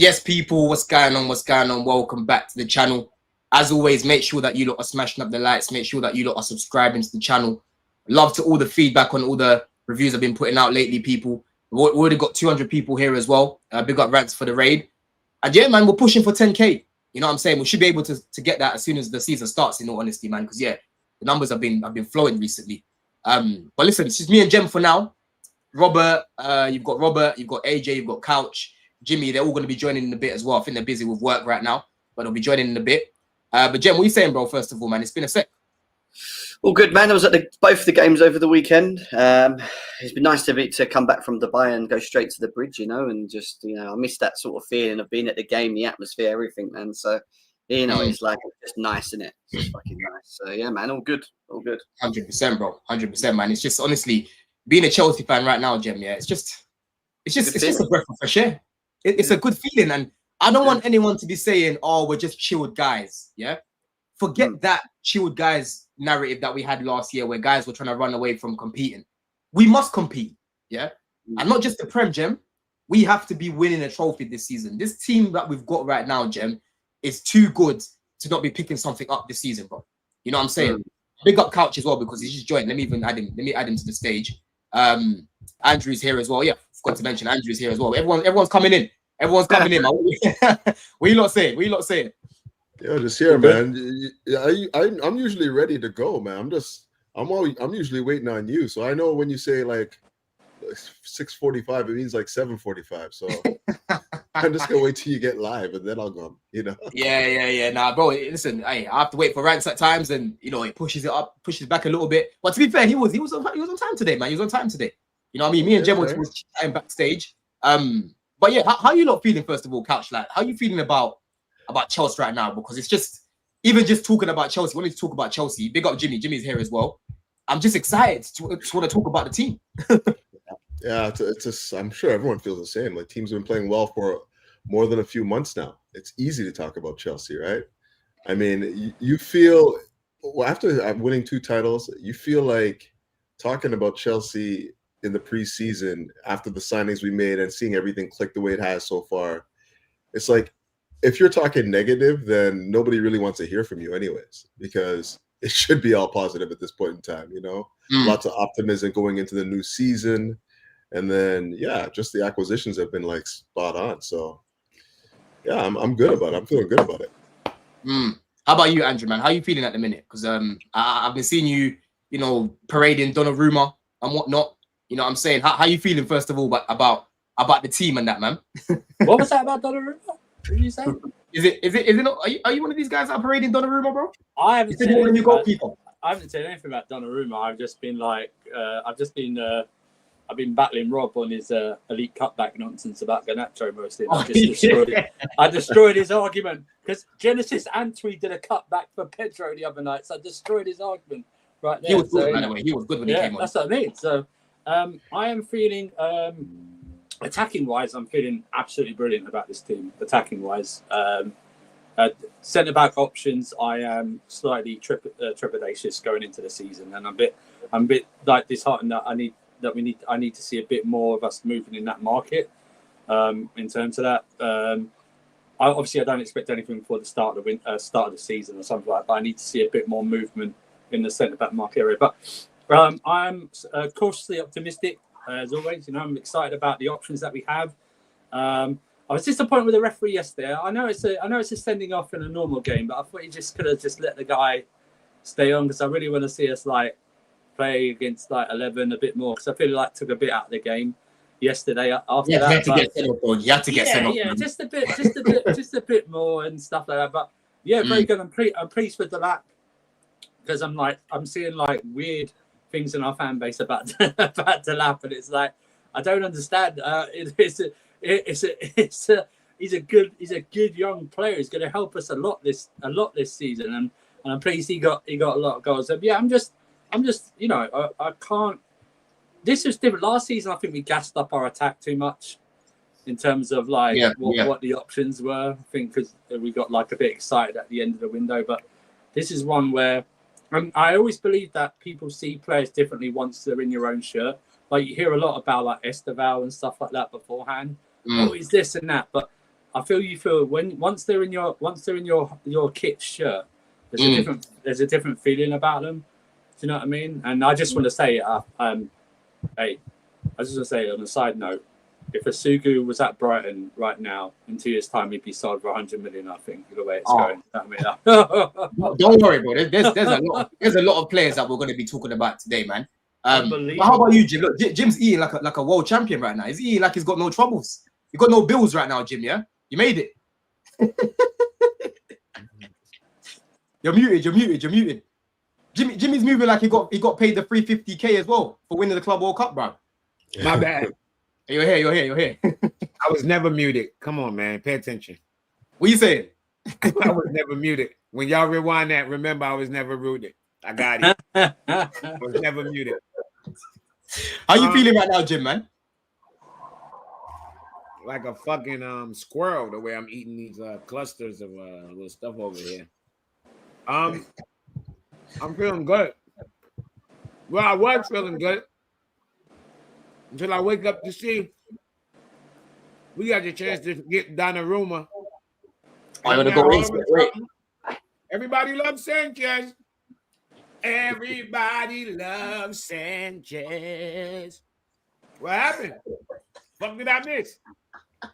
Yes, people, what's going on? What's going on? Welcome back to the channel. As always, make sure that you lot are smashing up the likes. Make sure that you lot are subscribing to the channel. Love to all the feedback on all the reviews I've been putting out lately, people. We've already got 200 people here as well. Big up Rants for the raid. And yeah, man, we're pushing for 10K. You know what I'm saying? We should be able to get that as soon as the season starts, in all honesty, man. Because yeah, the numbers have been flowing recently. But listen, it's just me and Jem for now. Robert, you've got AJ, you've got Couch, Jimmy. They're all going to be joining in a bit as well. I think they're busy with work right now, but they'll be joining in a bit. But Jem, what are you saying, bro? First of all, man, it's been a sec. All good, man. I was at both the games over the weekend. It's been nice to come back from Dubai and go straight to the bridge, and just, I miss that sort of feeling of being at the game, the atmosphere, everything, man. So, it's like just nice, isn't it? It's just fucking nice. So, yeah, man, all good. 100%, bro. 100%, man. It's just, honestly, being a Chelsea fan right now, Jem, yeah, it's just a breath of fresh air. It's a good feeling, and I don't want anyone to be saying, "Oh, we're just chilled guys." Yeah, forget that chilled guys narrative that we had last year, where guys were trying to run away from competing. We must compete, yeah, and not just the Prem, Jem. We have to be winning a trophy this season. This team that we've got right now, Jem, is too good to not be picking something up this season, bro. You know what I'm saying? Big up Couch as well, because he's just joined. Let me add him to the stage. Andrew's here as well. Yeah, forgot to mention Andrew's here as well. Everyone's coming in. Everyone's coming in, man. What you lot saying? Yeah, just here, man. I'm usually ready to go, man. I'm usually waiting on you. So I know when you say like 6:45, it means like 7:45. So I'm just gonna wait till you get live, and then I'll go. Yeah. Nah, bro. Listen, I have to wait for Rants at times, and it pushes back a little bit. But to be fair, he was on time today, man. He was on time today. You know what I mean? Me and Jem was chatting backstage. But yeah, how you lot feeling, first of all, Couch? Like, how you feeling about Chelsea right now? Because it's just, even just talking about Chelsea, wanting to talk about Chelsea. Big up Jimmy. Jimmy's here as well. I'm just excited to want to talk about the team. Yeah, it's just, I'm sure everyone feels the same. Like, teams have been playing well for more than a few months now. It's easy to talk about Chelsea, right? I mean, you feel, after winning 2 titles, you feel like talking about Chelsea in the preseason, after the signings we made and seeing everything click the way it has so far, it's like, if you're talking negative, then nobody really wants to hear from you anyways, because it should be all positive at this point in time, Lots of optimism going into the new season. And then, yeah, just the acquisitions have been like spot on. So, yeah, I'm good about it. I'm feeling good about it. How about you, Andrew, man? How are you feeling at the minute? Because I've been seeing you, parading Donnaruma and whatnot. You know what I'm saying? How you feeling, first of all, about the team and that, man? What was that about Donnarumma? What did you say? Is it not? Are you one of these guys that are parading Donnarumma, bro? I haven't said anything about Donnarumma. I've just been like, I've been battling Rob on his elite cutback nonsense about Garnacho mostly. I destroyed his argument because Genesis Antwi did a cutback for Pedro the other night, so I destroyed his argument right there. He was good, by the way. He was good when he came on. That's what I mean. So I am feeling, attacking wise, I'm feeling absolutely brilliant about this team. Attacking wise, centre back options, I am slightly trepidatious going into the season, and I'm a bit like disheartened that I need to see a bit more of us moving in that market. In terms of that, I don't expect anything before the start of the season or something like that. But I need to see a bit more movement in the centre back market area. But I'm cautiously optimistic as always. I'm excited about the options that we have. I was disappointed with the referee yesterday. I know it's a sending off in a normal game, but I thought he just could have just let the guy stay on, because I really want to see us play against 11 a bit more, because I feel like took a bit out of the game yesterday. After that, you had to get sent off. Yeah, just a bit more and stuff like that. But yeah, very good. I'm pleased with the lap, because I'm seeing weird things in our fan base about Delap, and it's like, I don't understand. He's a good young player. He's going to help us a lot this season, and I'm pleased he got a lot of goals. So yeah, I'm just I can't. This was different. Last season, I think we gassed up our attack too much in terms of what the options were. I think because we got a bit excited at the end of the window, but this is one where I always believe that people see players differently once they're in your own shirt. You hear a lot about Esteval and stuff like that beforehand. Oh, he's this and that, but I feel you feel when once they're in your kit shirt, there's a different feeling about them. Do you know what I mean? And I just want to say, hey, I just want to say on a side note, if Asugu was at Brighton right now, in 2 years' time, he'd be sold for 100 million. I think the way it's going. I mean, don't worry, bro. There's a lot of players that we're going to be talking about today, man. But how about you, Jim? Look, Jim's eating like a world champion right now. He's eating like he's got no troubles. You got no bills right now, Jim. Yeah, you made it. You're muted. Jimmy's moving like he got paid the 350k as well for winning the Club World Cup, bro. My bad. You're here. I was never muted. Come on, man. Pay attention. What you saying? I was never muted. When y'all rewind that, remember I was never muted. I got it. I was never muted. How you feeling right now, Jim, man? Like a fucking squirrel, the way I'm eating these clusters of little stuff over here. I'm feeling good. Well, I was feeling good until I wake up to see we got the chance to get Donnaruma. I'm gonna go wait. Everybody loves Sanchez. Everybody loves Sanchez. What happened? Fuck did I miss?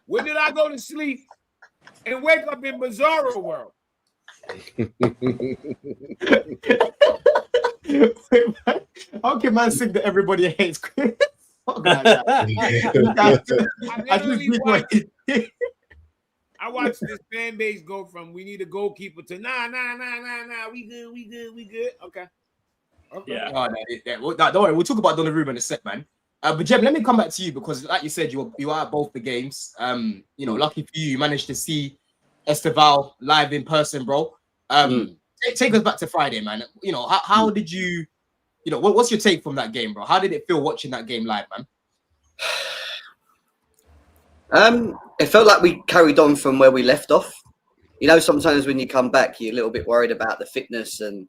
When did I go to sleep and wake up in Bizarro world? How can man sing that everybody hates Chris? I watched this fan base go from we need a goalkeeper to nah, we good. Okay. Yeah. Oh, don't worry, we'll talk about Donnarumma in a sec, man. But Jem, let me come back to you because, like you said, you are at both the games. Lucky for you, you managed to see Esteval live in person, bro. Take us back to Friday, man. How did you? What's your take from that game, bro? How did it feel watching that game live, man? It felt like we carried on from where we left off. Sometimes when you come back, you're a little bit worried about the fitness and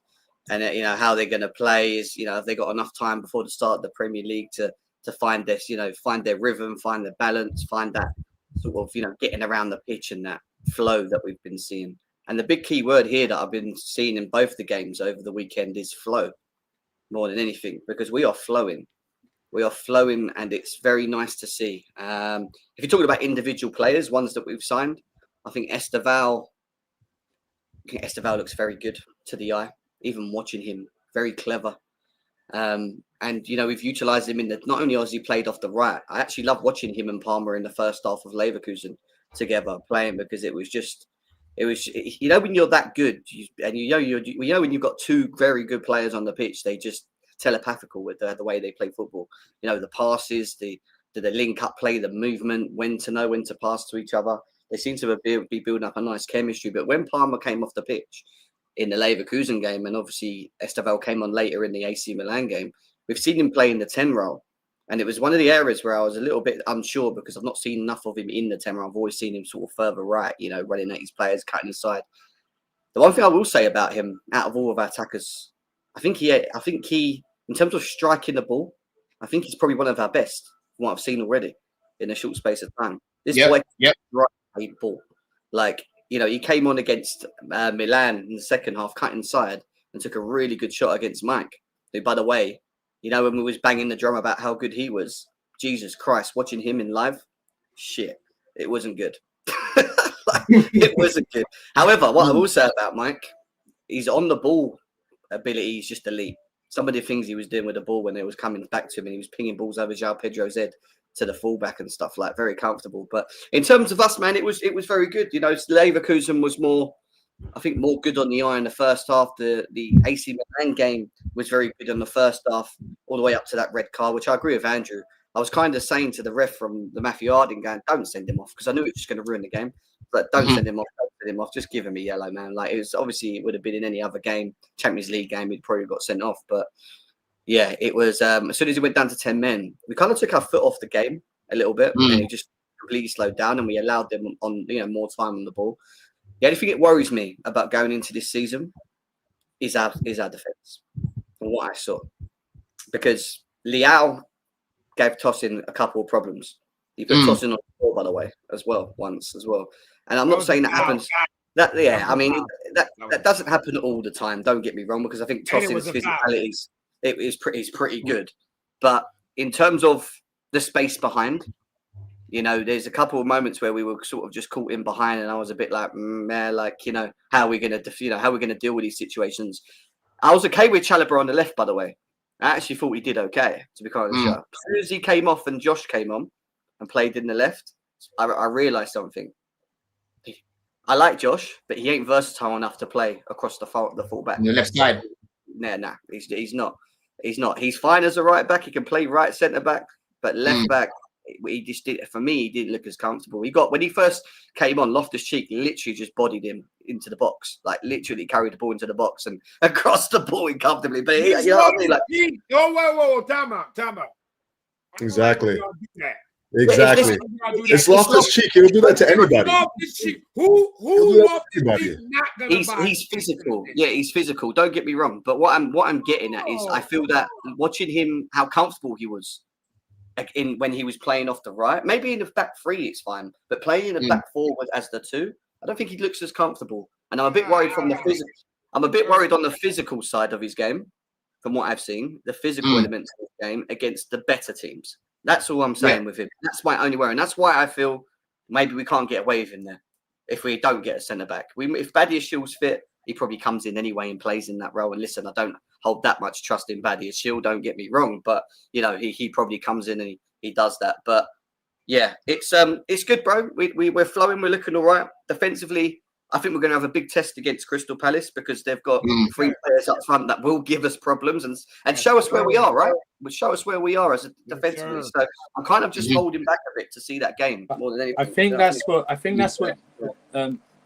how they're going to play. Have they got enough time before the start of the Premier League to find this, find their rhythm, find their balance, find that sort of, getting around the pitch and that flow that we've been seeing. And the big key word here that I've been seeing in both the games over the weekend is flow, more than anything, because we are flowing. We are flowing, and it's very nice to see. If you're talking about individual players, ones that we've signed, I think Esteval looks very good to the eye. Even watching him, very clever. We've utilised him not only has he played off the right, I actually love watching him and Palmer in the first half of Leverkusen together playing, because it was when you're that good, when you've got two very good players on the pitch, they just telepathical with the way they play football. The passes, the link up play, the movement, when to know when to pass to each other. They seem to be building up a nice chemistry. But when Palmer came off the pitch in the Leverkusen game, and obviously Esteval came on later in the AC Milan game, we've seen him play in the 10 role. And it was one of the areas where I was a little bit unsure, because I've not seen enough of him in the 10 role. I've always seen him sort of further right, running at his players, cutting inside. The one thing I will say about him, out of all of our attackers, I think he, in terms of striking the ball, I think he's probably one of our best, from what I've seen already in a short space of time. This boy, right ball. He came on against Milan in the second half, cut inside, and took a really good shot against Mike, who, by the way, when we was banging the drum about how good he was, Jesus Christ, watching him in live, shit, it wasn't good. It wasn't good. However, what I will say about Mike, he's on the ball ability is just elite. Some of the things he was doing with the ball when it was coming back to him, and he was pinging balls over Delap Pedro's head to the fullback and stuff, very comfortable. But in terms of us, man, it was very good. Leverkusen was more good on the eye in the first half. The AC Milan game was very good on the first half, all the way up to that red card, which I agree with Andrew. I was kind of saying to the ref from the Matthew Harding going, don't send him off, because I knew it was just going to ruin the game. But don't send him off. Just give him a yellow, man. It would have been in any other game, Champions League game, he'd probably got sent off. But yeah, it was as soon as he went down to 10 men, we kind of took our foot off the game a little bit, and it just completely slowed down, and we allowed them on more time on the ball. The only thing that worries me about going into this season is our defence, from what I saw, because Leao gave Tosin a couple of problems. He put Tosin on the floor, by the way, once as well. And I'm not saying that happens. I mean, that doesn't happen all the time. Don't get me wrong, because I think Tosin's physicality is pretty good. But in terms of the space behind, you know, there's a couple of moments where we were sort of just caught in behind, and I was a bit like, man, like, you know, how are we gonna deal with these situations? I was okay with Chalobah on the left, by the way. I actually thought he did okay, to be quite honest. As soon as he came off and Josh came on and played in the left, I realised something. I like Josh, but he ain't versatile enough to play across the fullback. The left side. Nah, he's not. He's not. He's fine as a right back. He can play right centre back, but left back, he just did. For me, he didn't look as comfortable. When he first came on, Loftus-Cheek literally just bodied him into the box, like literally carried the ball into the box and across the ball comfortably. But you know what I mean? Like, whoa, time out. Exactly. Exactly. It's Loftus-Cheek. He'll do that to anybody. He's physical. Yeah, he's physical. Don't get me wrong. But what I'm getting at is I feel that watching him, how comfortable he was when he was playing off the right. Maybe in the back three, it's fine. But playing in the back four as the two, I don't think he looks as comfortable. And I'm a bit worried from the physical. I'm a bit worried on the physical side of his game, from what I've seen, the physical elements of his game against the better teams. That's all I'm saying with him. That's my only worry. And that's why I feel maybe we can't get away with him there if we don't get a centre-back. If Badiashiel's fit, he probably comes in anyway and plays in that role. And listen, I don't hold that much trust in Badiashiel, don't get me wrong. But, you know, he probably comes in and he does that. But, yeah, it's good, bro. We're flowing. We're looking all right. Defensively, I think we're going to have a big test against Crystal Palace because they've got 3 players up front that will give us problems and show us where we are, right? Will show us where we are as a defensively. So I'm kind of just holding back a bit to see that game more than anything. I think that's what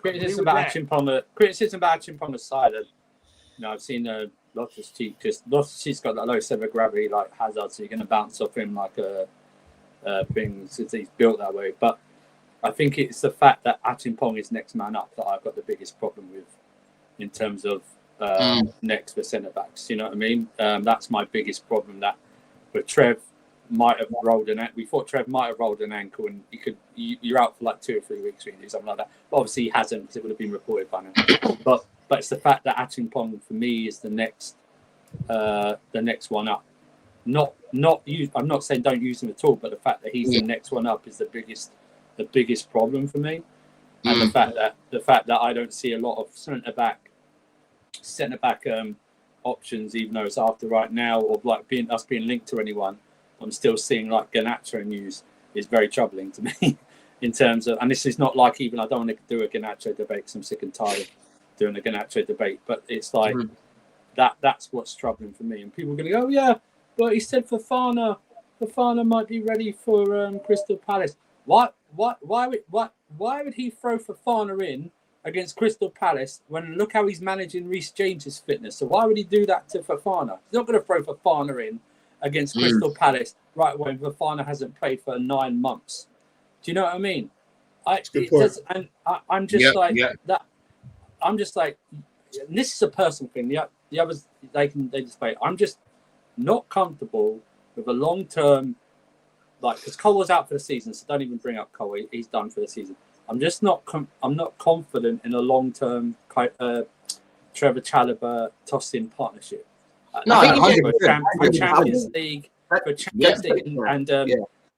criticism about Chimpong aside. You know, I've seen Loftus-Cheek because Loftus-Cheek's got that low centre of gravity like Hazard, so you're going to bounce off him like a thing since he's built that way. But I think it's the fact that Chimpong is next man up that I've got the biggest problem with in terms of next for centre backs. You know what I mean? That's my biggest problem. That but Trev might have rolled an ankle. We thought Trev might have rolled an ankle, and you're out for like 2 or 3 weeks, really, something like that. But obviously he hasn't because it would have been reported by now. But it's the fact that Chimpong for me is the next one up. I'm not saying don't use him at all, but the fact that he's the next one up is the biggest problem for me, and the fact that I don't see a lot of centre back options, even though it's after right now, or like being linked to anyone. I'm still seeing like Garnacho news is very troubling to me in terms of, and this is not like even I don't want to do a Garnacho debate because I'm sick and tired of doing a Garnacho debate, but it's like that's what's troubling for me. And people are going to go, oh yeah, but he said Fofana might be ready for Crystal Palace. Why would he throw Fofana in against Crystal Palace when look how he's managing Reece James's fitness? So why would he do that to Fofana? He's not going to throw Fofana in against Crystal Palace right when Fofana hasn't played for 9 months. Do you know what I mean? I'm just that. I'm just like, and this is a personal thing. The others they debate. I'm just not comfortable with a long-term. Like, because Cole was out for the season, so don't even bring up Cole. He's done for the season. I'm just not. I'm not confident in a long-term Trevor Chalobah Tosin partnership. No, for Champions League,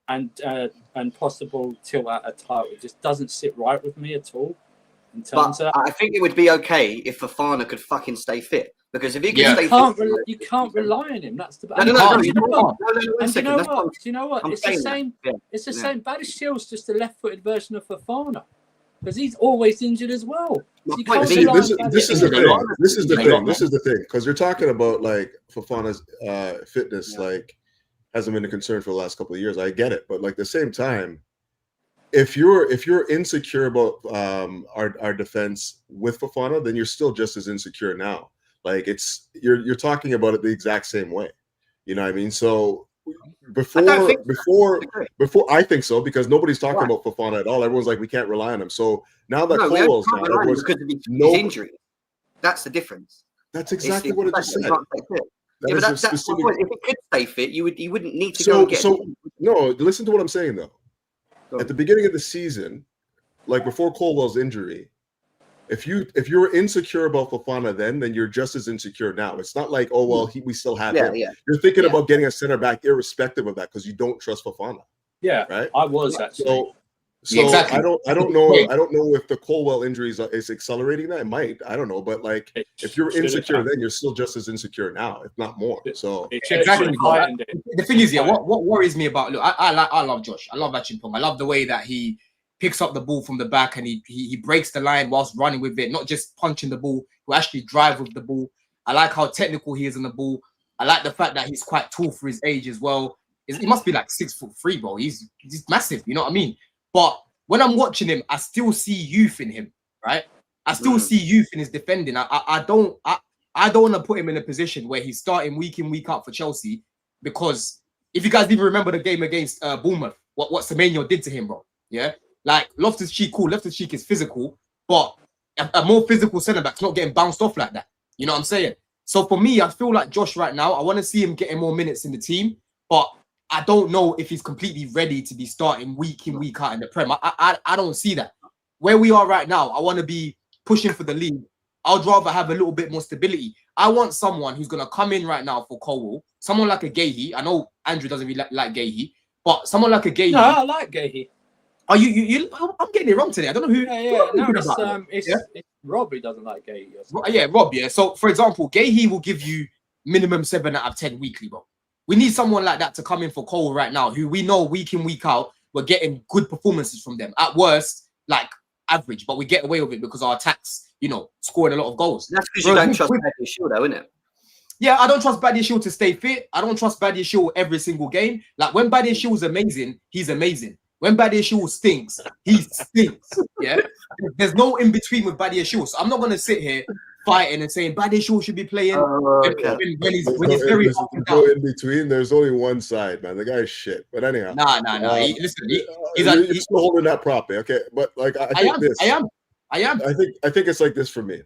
and possible till at a title, it just doesn't sit right with me at all. In terms of, I think it would be okay if Fofana could fucking stay fit. Because if he can stay fit, you can't rely on him. That's the no. Do you know what? It's the same. It's the same. Badiashiel's just a left-footed version of Fofana because he's always injured as well. So this is the thing. Because you're talking about like Fofana's fitness, like hasn't been a concern for the last couple of years. I get it, but like at the same time, if you're insecure about our defense with Fofana, then you're still just as insecure now. Like you're talking about it the exact same way. You know what I mean? So before I think so, because nobody's talking about Fofana at all. Everyone's like, we can't rely on him. So now that Cole's down, because of his injury. That's the difference. That's exactly what it just said. But that's the point. If he could stay fit, you wouldn't need to go and get him. No, listen to what I'm saying though. At the beginning of the season, like before Colwell's injury, if you're insecure about Fofana then you're just as insecure now. It's not like, oh well, we still have him. Yeah. You're thinking about getting a center back irrespective of that because you don't trust Fofana. Yeah, right. I was actually. So exactly. I don't know if the Colwell injury is accelerating that. It might. I don't know, but like if you're insecure, then you're still just as insecure now, if not more. So exactly. The thing is, what worries me about I love Josh. I love Achimpong. I love the way that he picks up the ball from the back and he breaks the line whilst running with it, not just punching the ball. He actually drive with the ball. I like how technical he is on the ball. I like the fact that he's quite tall for his age as well. He must be like 6'3", bro. He's massive. You know what I mean? But when I'm watching him, I still see youth in him, right? I still see youth in his defending. I don't want to put him in a position where he's starting week in, week out for Chelsea, because if you guys even remember the game against Bournemouth, what Semenyo did to him, bro. Yeah, like Loftus-Cheek, cool. Loftus-Cheek is physical, but a more physical centre back's not getting bounced off like that. You know what I'm saying? So for me, I feel like Josh right now, I want to see him getting more minutes in the team, but I don't know if he's completely ready to be starting week in, week out in the Prem. I don't see that. Where we are right now, I want to be pushing for the league. I'd rather have a little bit more stability. I want someone who's going to come in right now for Colwell, someone like a Gahey. I know Andrew doesn't really like Gahey, but someone like a Gahey. No, I like Gahey. Are you? I'm getting it wrong today. I don't know who. It's Rob who doesn't like Gahey. Yeah, Rob. Yeah. So, for example, Gahey will give you minimum 7 out of 10 weekly, bro. We need someone like that to come in for Cole right now, who we know week in, week out, we're getting good performances from them. At worst, like average, but we get away with it because our attacks, scoring a lot of goals. That's because you don't trust Badiashile, though, isn't it? Yeah, I don't trust Badiashile to stay fit. I don't trust Badiashile every single game. Like when Badiashile is amazing, he's amazing. When Badiashile stinks, he stinks. Yeah, there's no in between with Badiashile. So I'm not gonna sit here fighting and saying Badiashile should be playing when he's very up and down. No in between. There's only one side, man. The guy's shit. But anyhow, nah. He's still holding that properly, okay? But like, I am. I think it's like this for me.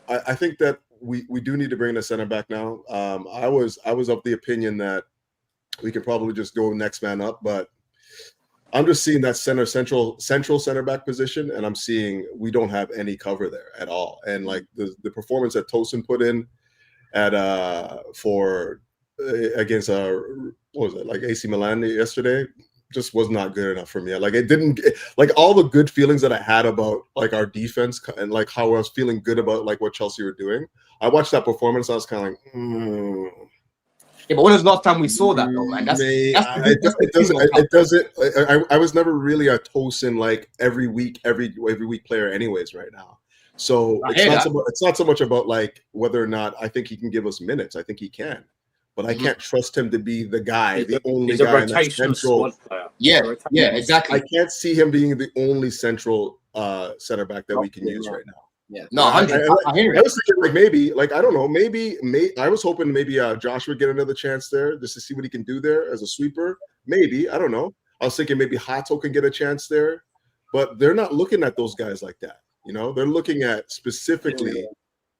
I think that we do need to bring in a center back now. I was of the opinion that we could probably just go next man up, but I'm just seeing that central center back position, and I'm seeing we don't have any cover there at all. And like the performance that Tosin put in at against what was it, like AC Milan yesterday, just was not good enough for me. Like it didn't, like all the good feelings that I had about like our defense and like how I was feeling good about like what Chelsea were doing. I watched that performance. I was kind of like, Yeah, but when was the last time we saw that though, man? It doesn't. I was never really a Tosin like every week player, anyways. Right now, so it's not so much about like whether or not I think he can give us minutes. I think he can, but I can't trust him to be the guy, the only guy in that central. Yeah, exactly. I can't see him being the only central center back that we can use right now. Yeah. No, I hear it. I was thinking like maybe, like I don't know, maybe I was hoping maybe Josh would get another chance there just to see what he can do there as a sweeper. Maybe, I don't know. I was thinking maybe Hato can get a chance there, but they're not looking at those guys like that. They're looking at specifically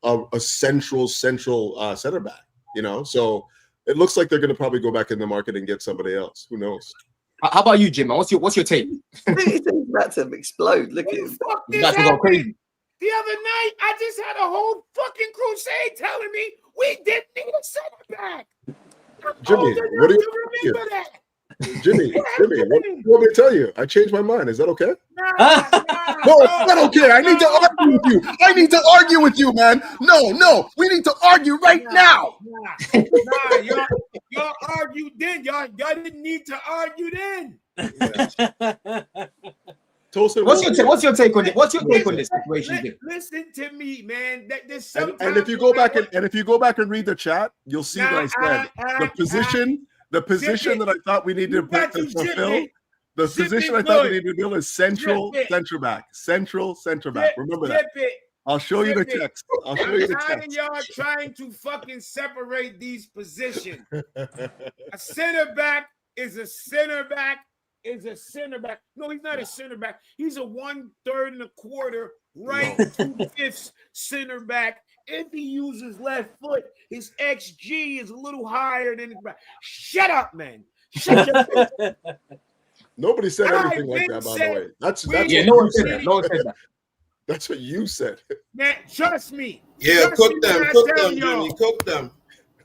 a central center back. So it looks like they're going to probably go back in the market and get somebody else. Who knows? How about you, Jim? What's your take? He's about to explode. Look at him. That's go crazy. The other night, I just had a whole fucking crusade telling me we didn't need a center back. Jimmy, what do you remember that? Jimmy, what do you want me to tell you? I changed my mind. Is that okay? No, it's not okay. I need to argue with you. I need to argue with you, man. No, we need to argue right now. Y'all argued then. Y'all didn't need to argue then. Yeah. Tosin, what's your take on it? What's your take on this situation? Listen to me, man. And if you go back and read the chat, you'll see what I said. The position that I thought we needed to fulfill. The position I thought we needed to fulfill is central center back. Central center back. Remember that. I'll show you the text. I'll show you the text. Y'all trying to fucking separate these positions. A center back is a center back. No, he's not a center back. He's a 1/3 and a quarter, right 2/5 center back. If he uses left foot, his XG is a little higher than his back. Shut up, man. Shut up. Nobody said I've anything like been that, by the said- way. That's we- what Yeah, you no one said. said that. No one said that. That's what you said. Man, trust me. Yeah, Trust cook me them, when I cook tell them, y'all. Jimmy, cook them.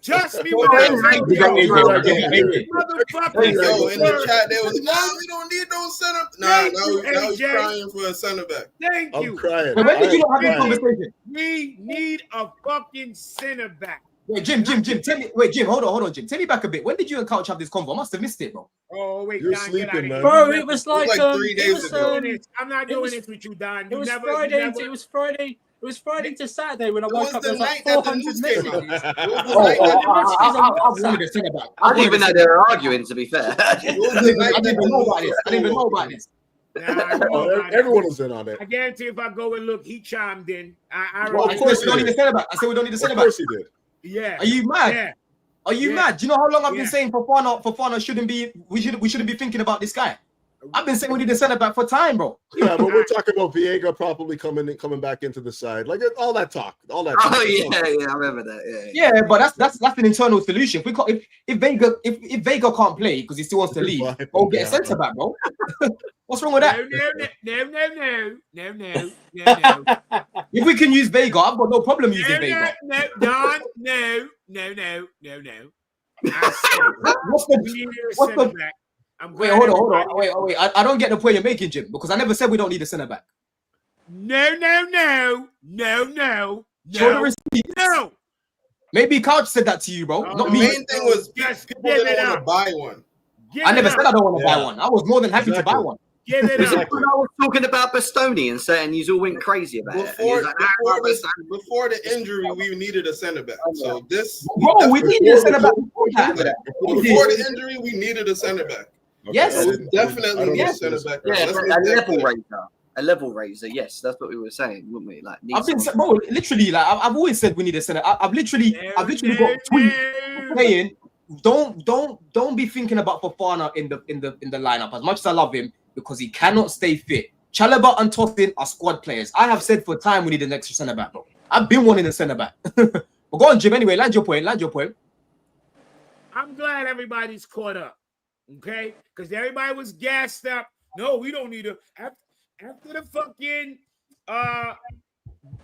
Trust me Cook when I them. tell We got y'all. AJ, These bro. motherfuckers. Yo, in the were- chat, they was, we don't need no center. Nah, Thank now you, he's AJ. crying for a center back. Thank I'm you. crying. But when did you not have this I'm crying. conversation? We need a fucking center back. Wait, Jim, tell me. Wait, Jim, hold on, Jim. Tell me back a bit. When did you and Couch have this convo? I must have missed it, bro. Oh wait, You're Don, get sleeping, out of here. man. Bro, it was like, like 3 it days was, ago. I'm not it doing was- this with you, Don. it You was never, Friday. you never, It was Friday. It was Friday to Saturday when I It woke was up. the There was like night that the 400 news came out. messages. It was the Oh, night that the news messages on I WhatsApp. wanted to send it back. I didn't even know they were arguing, to be fair. It was I the night didn't that even know about the this. I didn't even know about this. Nah, you know Oh, about it. everyone is in on it. I guarantee if I go and look, he chimed in. I Well, I of said course we don't he need to did. send it back. I said we don't need to send Of it back. course he did. Yeah. Are you mad? Yeah. Are you Yeah. mad? Do you know how long I've been Yeah. saying Fofana shouldn't be? We shouldn't be thinking about this guy. I've been saying we need to send it back for time, bro. Yeah, but we're talking about Viega probably coming back into the side, like all that talk, all that. Talk. Oh yeah, I remember that. Yeah. Yeah, but that's an internal solution. If we can't, if Vega can't play because he still wants to leave, Fine. go get a Yeah. centre back, bro. What's wrong with that? No. If we can use Vega, I've got no problem using Vega. No. I said, What's we the need a what's the- center back. I'm wait? glad Hold on. everybody- Wait. I don't get the point you're making, Jim, because I never said we don't need a centre back. No. Show the receipt. No. Maybe Couch said that to you, bro, Oh, not The me. main thing was Just people give it didn't want up. to buy one. Give I it never up. said I don't want to buy Yeah. one. I was more than happy to buy Exactly. one. Give it up. Exactly. I was talking about Bastoni and saying you all went crazy about it. And he Before, was like, before the injury, we needed a center back. So this, Bro, we needed a centre back before that. before the injury, we needed a center back. Yes. I We didn't- definitely I don't need a Yes. center back. yeah, Let's but make a that level clear. raiser. A level raiser, yes, that's what we were saying, wouldn't we? Like, I've been, bro, literally, like I've always said we need a centre. I've literally got tweets saying don't be thinking about Fofana in the lineup as much as I love him because he cannot stay fit. Chalobah and Tosin are squad players. I have said for time we need an extra centre back, bro. I've been wanting a centre back. But go on, Jim. Anyway, land your point. I'm glad everybody's caught up, okay? Because everybody was gassed up. No, we don't need a after the fucking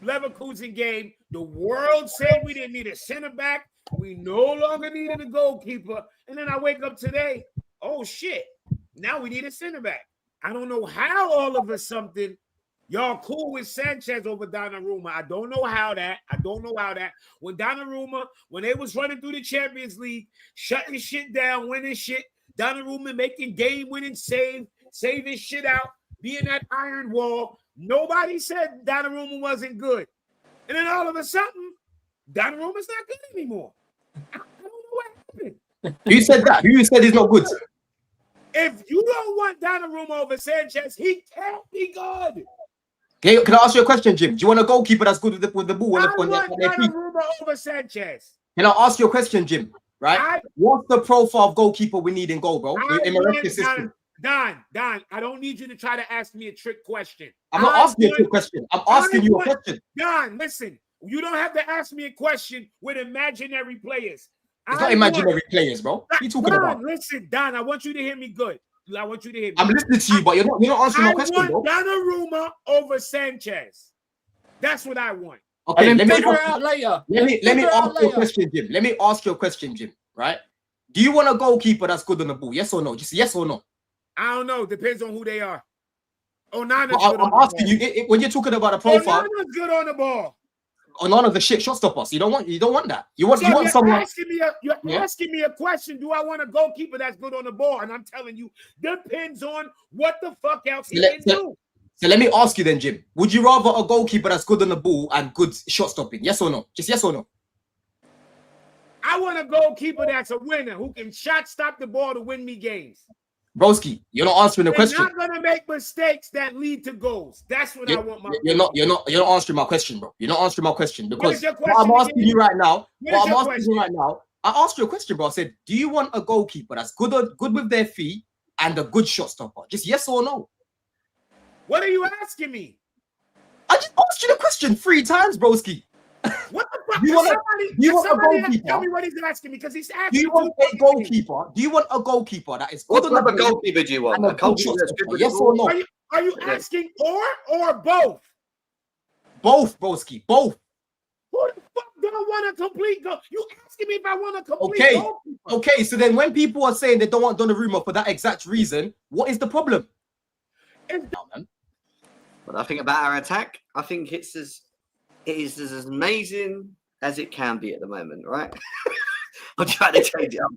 Leverkusen game. The world said we didn't need a center back. We no longer needed a goalkeeper. And then I wake up today. Oh shit! Now we need a center back. I don't know how all of a sudden y'all cool with Sanchez over Donnarumma. I don't know how that. When Donnarumma, when they was running through the Champions League, shutting shit down, winning shit, Donnarumma making game-winning saving shit out, being that iron wall. Nobody said Donnarumma wasn't good. And then all of a sudden, Donnarumma's not good anymore. I don't know what happened. Who said that? Who said he's not good? If you don't want Donnarumma over Sanchez, he can't be good. Okay, can I ask you a question, Jim? Do you want a goalkeeper that's good with the ball I on want their feet? Donnarumma over Sanchez. Can I ask you a question, Jim? Right? What's the profile of goalkeeper we need in goal, bro? In Maresca's system. Don, I don't need you to try to ask me a trick question. I'm not asking you a question. I'm asking you a question. Don, listen, you don't have to ask me a question with imaginary players. It's not imaginary players, bro. What are you talking about? Listen, Don, I want you to hear me good. I want you to hear me. I'm listening to you, but you're not answering my question, I bro. want Donnarumma over Sanchez. That's what I want. Okay, And let then me figure it out later. let me Figure it out ask you a later. question, Jim. Let me ask you a question, Jim. Right? Do you want a goalkeeper that's good on the ball? Yes or no? Just yes or no. I don't know. Depends on who they are. Onana's Well, good I'm on the asking you when you're talking about a ball. profile. Onana's good on the ball. Onana's the shit shot stopper. So you don't want that. You want So you want you're someone. asking me a question. Do I want a goalkeeper that's good on the ball? And I'm telling you, depends on what the fuck else he can do. So let me ask you then, Jim. Would you rather a goalkeeper that's good on the ball and good shot stopping? Yes or no? Just yes or no. I want a goalkeeper that's a winner who can shot stop the ball to win me games. Broski, you're not answering the They're question. not gonna make mistakes that lead to goals. That's what I want. You're not answering my question, bro. You're not answering my question because your what I'm question asking you right now. What is What I'm your asking question? you right now. I asked you a question, bro. I said, do you want a goalkeeper that's good with their feet and a good shot stopper? Just yes or no. What are you asking me? I just asked you the question 3 times, broski. What the Do you want a goalkeeper? Tell me what he's asking me because he's asking. Do you want a goalkeeper? Do you want a goalkeeper that is What good type on of the goalkeeper do you want? A goalkeeper that's good with yes the or ball? no? Are you asking or both? Both, broski, both. Who the fuck don't want a complete goal? You asking me if I want a complete goalkeeper? Okay. So then, when people are saying they don't want Donnarumma for that exact reason, what is the problem? But I think about our attack, I think it is as amazing as it can be at the moment, right? I'm trying to change it up.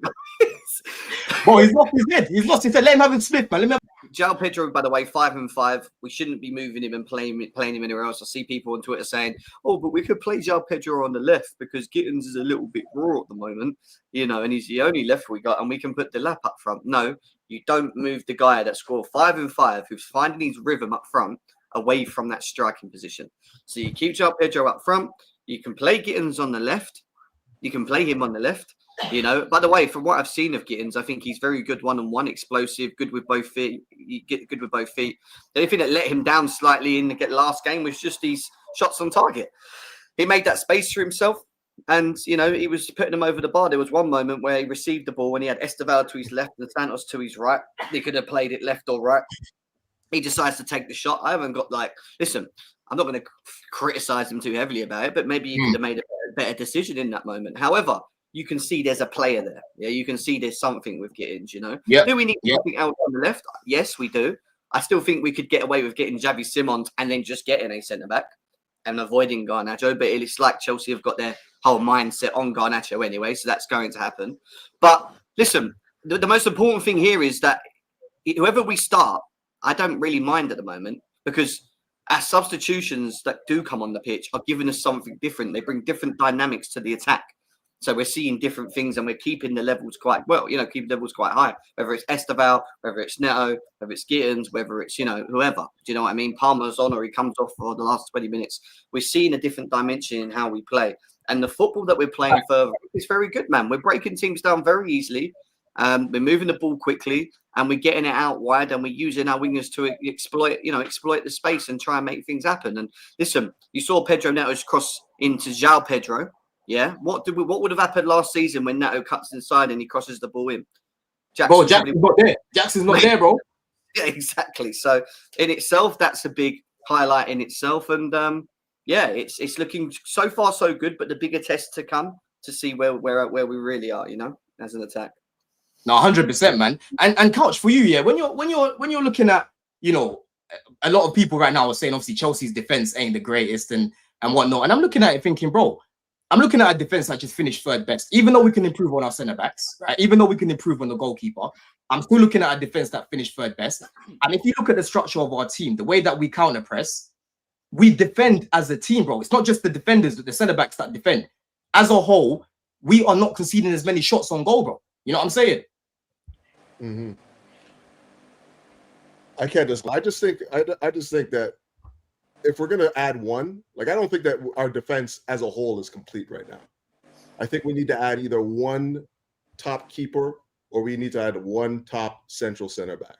Bro, he's lost his head. He's lost his head. Let him have him Smith, man. Let me have... João Pedro, by the way, 5-5. We shouldn't be moving him and playing him anywhere else. I see people on Twitter saying, "Oh, but we could play João Pedro on the left because Gittins is a little bit raw at the moment, you know, and he's the only left we got, and we can put Delap up front." No, you don't move the guy that scored 5-5, who's finding his rhythm up front, away from that striking position. So you keep João Pedro up front. You can play Gittins on the left. You can play him on the left. You know, by the way, from what I've seen of Gittins, I think he's very good one-on-one, explosive, good with both feet. You get good with both feet. The only thing that let him down slightly in the last game was just these shots on target. He made that space for himself, and you know he was putting them over the bar. There was one moment where he received the ball and he had Esteval to his left and Santos to his right. He could have played it left or right. He decides to take the shot. I haven't got listen, I'm not going to criticize him too heavily about it, but maybe you could have made a better decision in that moment. However, you can see there's a player there. Yeah, you can see there's something with Gittins, you know. Yep. Do we need something else on the left? Yes, we do. I still think we could get away with getting Xavi Simons and then just getting a centre-back and avoiding Garnacho. But it's like Chelsea have got their whole mindset on Garnacho anyway, so that's going to happen. But listen, the most important thing here is that whoever we start, I don't really mind at the moment because our substitutions that do come on the pitch are giving us something different. They bring different dynamics to the attack. So we're seeing different things and we're keeping the levels quite well, you know, keeping levels quite high, whether it's Esteval, whether it's Neto, whether it's Gittins, whether it's, you know, whoever. Do you know what I mean? Palmer's on or he comes off for the last 20 minutes. We're seeing a different dimension in how we play. And the football that we're playing further is very good, man. We're breaking teams down very easily. We're moving the ball quickly and we're getting it out wide and we're using our wingers to exploit the space and try and make things happen. And listen, you saw Pedro Neto's cross into João Pedro. Yeah, what would have happened last season when Neto cuts inside and he crosses the ball in? Jackson's not there. Jackson's not there, bro. Yeah, exactly. So in itself, that's a big highlight in itself. And yeah, it's looking so far so good, but the bigger test to come to see where we really are, you know, as an attack. No, 100%, man. And Couch, for you, yeah, when you're looking at, you know, a lot of people right now are saying obviously Chelsea's defense ain't the greatest and whatnot, and I'm looking at it thinking, bro, I'm looking at a defense that just finished third best. Even though we can improve on our centre backs, right? Even though we can improve on the goalkeeper, I'm still looking at a defense that finished third best. And if you look at the structure of our team, the way that we counter press, we defend as a team, bro. It's not just the defenders, the centre backs that defend. As a whole, we are not conceding as many shots on goal, bro. You know what I'm saying? Mm-hmm. I just think that if we're gonna add one, like I don't think that our defense as a whole is complete right now. I think we need to add either one top keeper or we need to add one top central center back.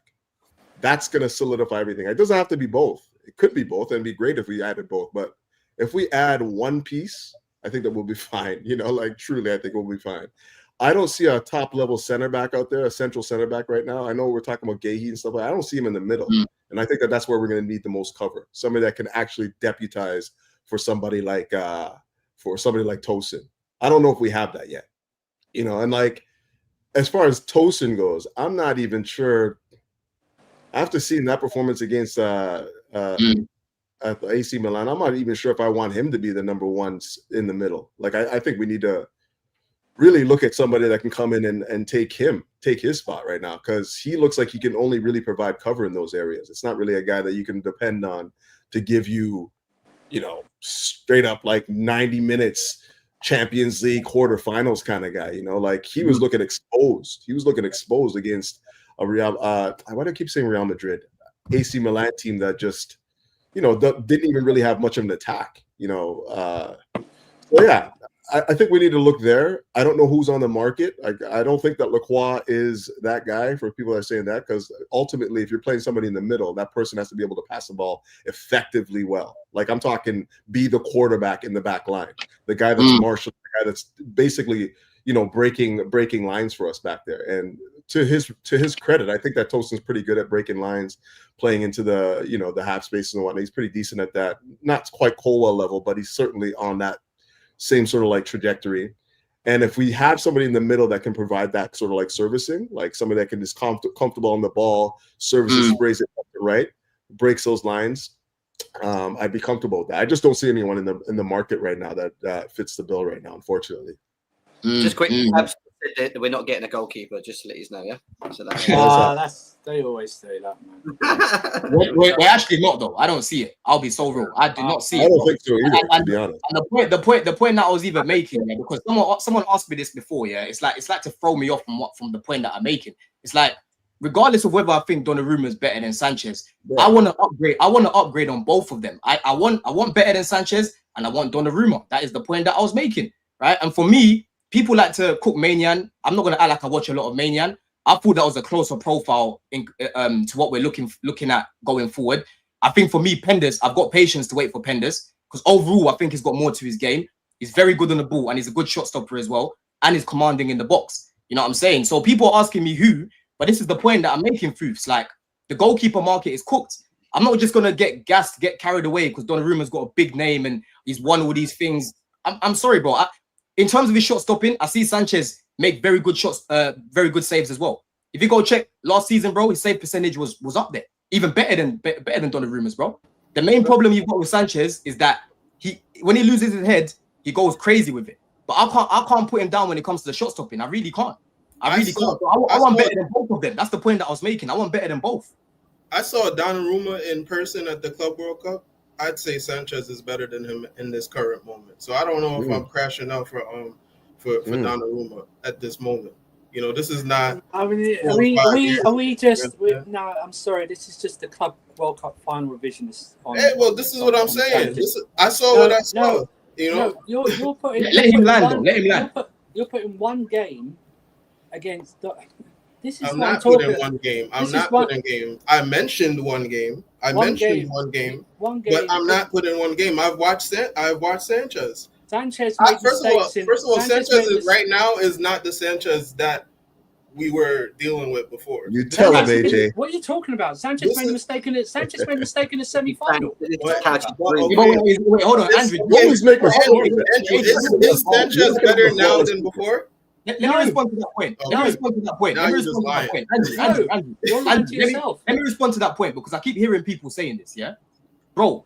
That's gonna solidify everything. It doesn't have to be both. It could be both, and it'd be great if we added both. But if we add one piece, I think that we'll be fine. You know, like truly, I think we'll be fine. I don't see a top level center back out there, a central center back right now. I know we're talking about Gahey and stuff, but I don't see him in the middle. And I think that that's where we're going to need the most cover. Somebody that can actually deputize for somebody like Tosin. I don't know if we have that yet. You know, and like as far as Tosin goes, I'm not even sure. After seeing that performance against at the AC Milan, I'm not even sure if I want him to be the number one in the middle. Like I think we need to really look at somebody that can come in and take his spot right now, because he looks like he can only really provide cover in those areas. It's not really a guy that you can depend on to give you, you know, straight up like 90 minutes Champions League quarterfinals kind of guy. You know, like he was looking exposed. He was looking exposed against a Real. Why do I keep saying Real Madrid? AC Milan team that just, you know, didn't even really have much of an attack. You know, so yeah. I think we need to look there. I don't know who's on the market. I don't think that Lacroix is that guy for people that are saying that, because ultimately, if you're playing somebody in the middle, that person has to be able to pass the ball effectively well. Like I'm talking, be the quarterback in the back line, the guy that's Marshall, the guy that's basically breaking lines for us back there. And to his credit, I think that Tosin's pretty good at breaking lines, playing into the the half spaces and whatnot. He's pretty decent at that. Not quite Colwell level, but he's certainly on that same sort of like trajectory. And if we have somebody in the middle that can provide that sort of like servicing, like somebody that can just comfortable on the ball, services, sprays it left and right, breaks those lines, I'd be comfortable with that. I just don't see anyone in the market right now that fits the bill right now, unfortunately. Just quick, we're not getting a goalkeeper, just to let you know, yeah? So they always say that, man. We're actually not, though. I don't see it. I'll be so real. I do not see it. I don't think so either, to be honest. And the point that I was even making, yeah, because someone asked me this before, yeah, it's like to throw me off from the point that I'm making. It's like, regardless of whether I think Donnarumma is better than Sanchez, yeah. I want to upgrade. I want to upgrade on both of them. I want better than Sanchez, and I want Donnarumma. That is the point that I was making, right? And for me, people like to cook Maignan. I'm not gonna act like I watch a lot of Maignan. I thought that was a closer profile to what we're looking at going forward. I think for me, Penders, I've got patience to wait for Penders, because overall, I think he's got more to his game. He's very good on the ball, and he's a good shot stopper as well, and he's commanding in the box. You know what I'm saying? So people are asking me who, but this is the point that I'm making, Foofs. Like, the goalkeeper market is cooked. I'm not just gonna get gassed, get carried away because Donnarumma's got a big name and he's won all these things. I'm sorry, bro. In terms of his shot stopping, I see Sanchez make very good shots, very good saves as well. If you go check last season, bro, his save percentage was up there, even better than Donnarumma's, bro. The main problem you've got with Sanchez is that when he loses his head, he goes crazy with it. But I can't put him down when it comes to the shot stopping. I really can't. I really can't. I want better than both of them. That's the point that I was making. I want better than both. I saw Donnarumma in person at the Club World Cup. I'd say Sanchez is better than him in this current moment. So I don't know if I'm crashing out for Donnarumma at this moment. This is not. I mean, are we just? No, I'm sorry. This is just the Club World Cup final revisionist. This is what I'm saying. I saw what I saw. No, you're putting. Let him land, though. Let him land. You're putting one game against. This is I'm not putting one game. I'm not putting game. I mentioned one game. But I'm not putting one game. I've watched Sanchez. Sanchez. First of all, Sanchez right now is not the Sanchez that we were dealing with before. You tell him, AJ. What are you talking about? Sanchez made a mistake in the semi-final. Wait, hold on, Andrew. Is Sanchez better now than before? Let me respond to that point. Let me respond to that point. Let me respond to that point, because I keep hearing people saying this, yeah? Bro,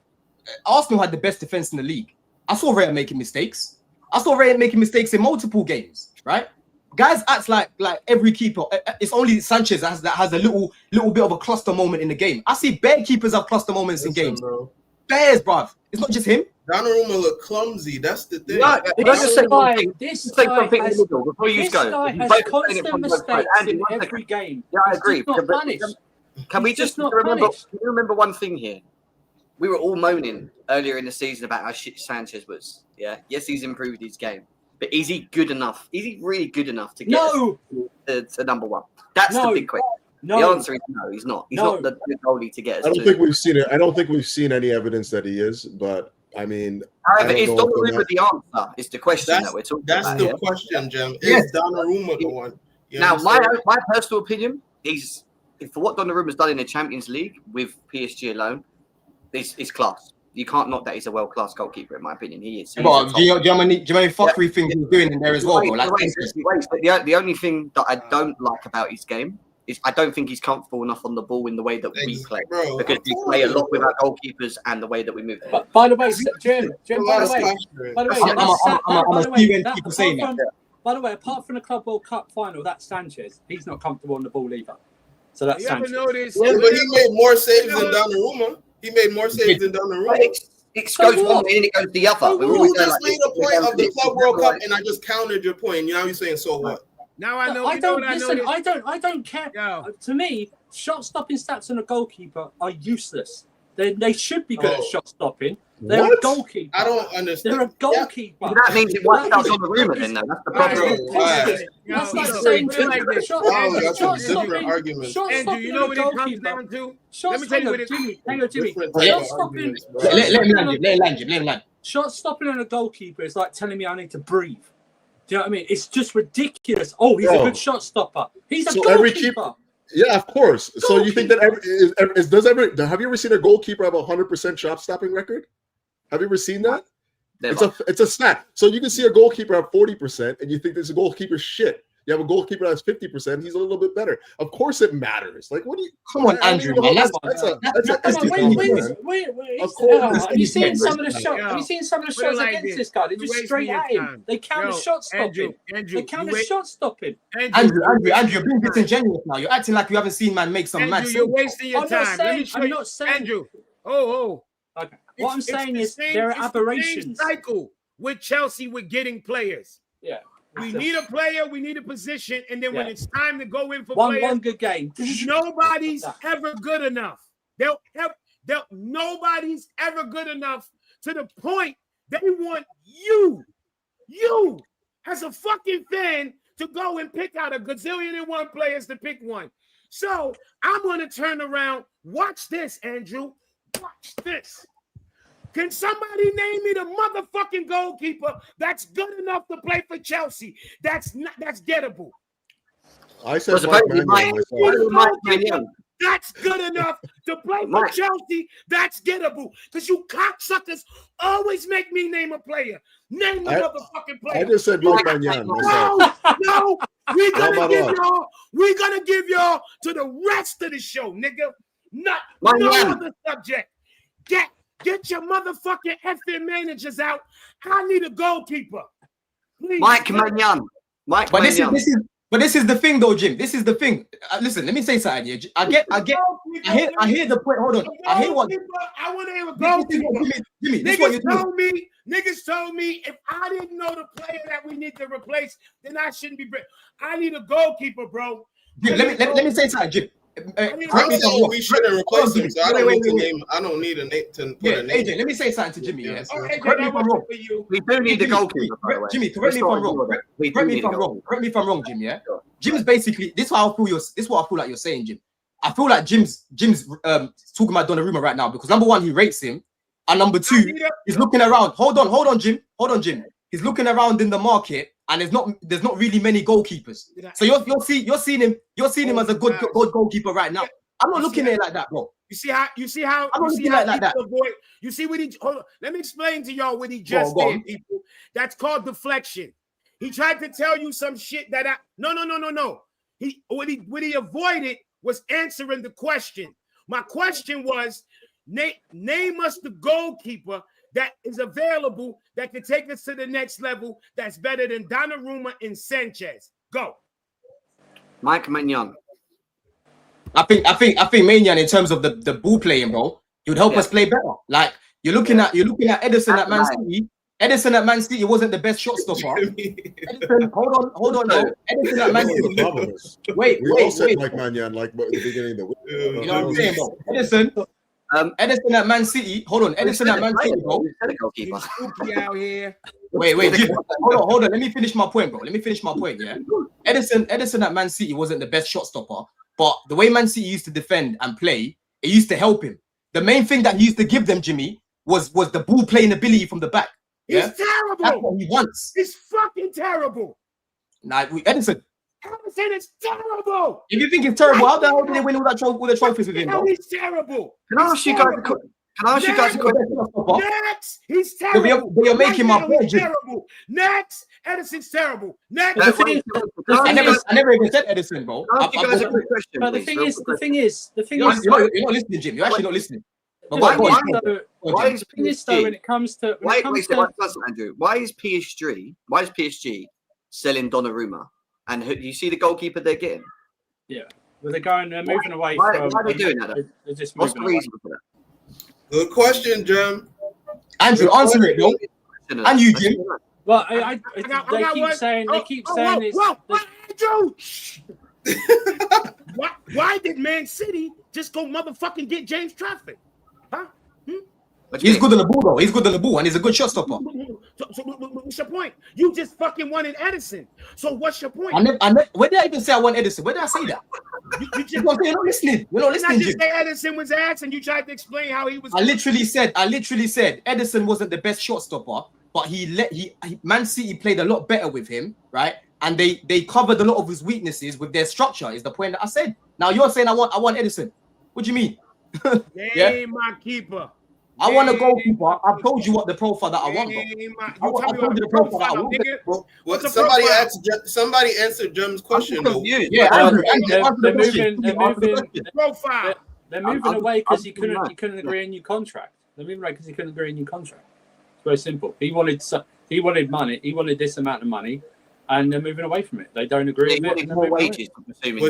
Arsenal had the best defense in the league. I saw Raya making mistakes. I saw Raya making mistakes in multiple games, right? Guys act like every keeper. It's only Sanchez that has a little bit of a cluster moment in the game. I see bare keepers have cluster moments in games. Bro. Bears, bruv. It's not just him. Donnarumma look clumsy. That's the thing. This guy has constant mistakes in every game. Yeah, I agree. Can we just remember one thing here? We were all moaning earlier in the season about how shit Sanchez was. Yeah. Yes, he's improved his game. But is he good enough? Is he really good enough to get us to number one? That's the big question. The answer is no, he's not. He's not the goalie to get us. I don't think we've seen it. I don't think we've seen any evidence that he is, but I mean, however, is Donnarumma the answer? Is the question that we're talking about. That's the question, Jem. Is Donnarumma the one? Now, my personal opinion is, for what Donnarumma's done in the Champions League with PSG alone, is class. You can't knock that he's a world-class goalkeeper, in my opinion. He is. But do you know how many fuckery things he's doing in there as well, bro? The only thing that I don't like about his game is I don't think he's comfortable enough on the ball in the way that we play. Because we play a lot with our goalkeepers and the way that we move. But by the way, Jim, by the way, apart from the Club World Cup final, that's Sanchez. He's not comfortable on the ball either. So that's Sanchez. But he made more saves than Donnarumma. He made more saves than Donnarumma. It goes one way and it goes the other. You just made a point of the Club World Cup, and I just countered your point. Now you're saying, so what? Now I know. I don't care. To me, shot stopping stats on a goalkeeper are useless. They should be good at shot stopping. They're What? a goalkeeper. I don't understand. They're a goalkeeper. That means it wiped out Donnarumma then, though. That's the problem. That's like Yo, saying put it like this. Wow, Andrew, got some Andrew, different arguments. shot Andrew, stopping you know a what it comes goalkeeper. down to? Shot Let me tell you what stopping, it. Jimmy. Different Shot type of stopping. arguments, bro. Let him land, Jim. Let him land. Shot stopping on a goalkeeper is like telling me I need to breathe. Do you know what I mean? It's just ridiculous. Oh, he's a good shot stopper. He's a So every goalkeeper. Yeah, of course. So you think that have you ever seen a goalkeeper have a 100% shot stopping record? Have you ever seen that? Never. It's a stat. So you can see a goalkeeper have 40%, and you think this goalkeeper shit. You have a goalkeeper that's 50%. He's a little bit better. Of course, it matters. Like, what do you? Come on, Andrew, man. That's an Wait. Of course. Have you seen some of the Yo, shots? Have you seen some of the put it shots like against this. this guy? They're You're just wasting straight your at him. time. They count Yo, the shot stopping. Andrew, They count you the wait- shot stopping. Andrew, you're being disingenuous now. You're acting like you haven't seen man make some mad Andrew, you're saves. wasting your I'm time. not Let me saying. show I'm you. not saying. Andrew, Okay. What I'm saying is there are it's the aberrations. same cycle with Chelsea with getting players. Yeah. We need a player, we need a position, and then when Yeah. it's time to go in for One players, good game. nobody's ever good enough. Nobody's ever good enough to the point they want you as a fucking fan to go and pick out a gazillion and one players to pick one. So I'm going to turn around. Watch this, Andrew. Watch this. Can somebody name me the motherfucking goalkeeper that's good enough to play for Chelsea? That's gettable. I said Mike Mannion myself. That's good enough to play for Chelsea. That's gettable. Because you cocksuckers always make me name a player. Name the motherfucking player. I just said Mike Mannion myself. No, we're gonna give y'all to the rest of the show, nigga. No other subject. Get your motherfucking effing managers out. I need a goalkeeper. Please. Mike Mannion. But this is the thing, though, Jim. This is the thing. Listen, let me say something here. I hear the point. Hold on. I hear what. I want to hear a goalkeeper. Jimmy, this is what you're doing. Niggas told me if I didn't know the player that we need to replace, then I shouldn't be. I need a goalkeeper, bro. Jim, let me say something, Jim. We shouldn't replace him, so I don't need a name to put a name. AJ, let me say something to Jimmy. Yes. AJ, Correct me if I'm wrong. We do need a goalkeeper, by the way. Jimmy, correct me if I'm wrong. Correct me if I'm wrong, Jim. Yeah. Jim's basically this is what I feel like you're saying, Jim. I feel like Jim's talking about Donnarumma right now because number one, he rates him, and number two, he's looking around. Hold on, Jim. He's looking around in the market, and there's not really many goalkeepers. So you're seeing him as a good goalkeeper right now. I'm not looking at it like that, bro. You see how I'm not looking at it like that. You see what he hold on. Let me explain to y'all what he just did, people. That's called deflection. He tried to tell you some shit that no. What he avoided was answering the question. My question was, name us the goalkeeper that is available that can take us to the next level that's better than Donnarumma and Sanchez. Go. Mike Mannion. I think Maignan in terms of the ball playing, bro, he would help us play better. Like you're looking at Edison at Man City. Edison at Man City wasn't the best shot stopper. Edison, hold on, bro. Edison at Man City. Wait. Mike Mannion like at the beginning of the week. You know what I'm saying, bro? Edison at Man City. Hold on, Edison at Man City, bro. Out here. Wait, Jim, hold on. Let me finish my point, bro. Yeah. Edison at Man City wasn't the best shot stopper, but the way Man City used to defend and play, it used to help him. The main thing that he used to give them, Jimmy, was the ball playing ability from the back. He's terrible. That's what he wants. He's fucking terrible. Nah, Edison is terrible. If you think it's terrible, how the hell did they win all the trophies with him, bro? He's terrible. Can I ask you guys a question? Next, he's terrible. But you're making my point, Jim. Terrible. Next, Edison's terrible. Next, I never even said Edison, bro. But the thing is, you're not listening, Jim. You're actually not listening. Why is when it comes to Andrew? Why is PSG selling Donnarumma? And you see the goalkeeper they're getting? Yeah, well, they're moving away. Why are they doing that? They're just What's the moving reason for that? Good question, Jim. Andrew, answer it, bro. And you, Jim. Well, they keep saying it's. Andrew. Why did Man City just go motherfucking get James Trafford? Huh? He's good on the ball, though. He's good on the ball, and he's a good shot stopper. So what's your point? You just fucking wanted Edison. So what's your point? Where did I even say I want Edison? Where did I say that? You're not listening. You're not listening. Just say Edison was ass, and you tried to explain how he was. I literally said Edison wasn't the best shot stopper, but Man City played a lot better with him, right? And they covered a lot of his weaknesses with their structure. Is the point that I said. Now you're saying I want Edison. What do you mean? Yeah, my keeper. I want a goalkeeper. I've told you what the profile that I want. Somebody answered Jem's question. Yeah, they're moving away because he couldn't agree on a new contract. They're moving away because he couldn't agree on a new contract. It's very simple. He wanted money. He wanted this amount of money, and they're moving away from it. They don't agree with it. More wages.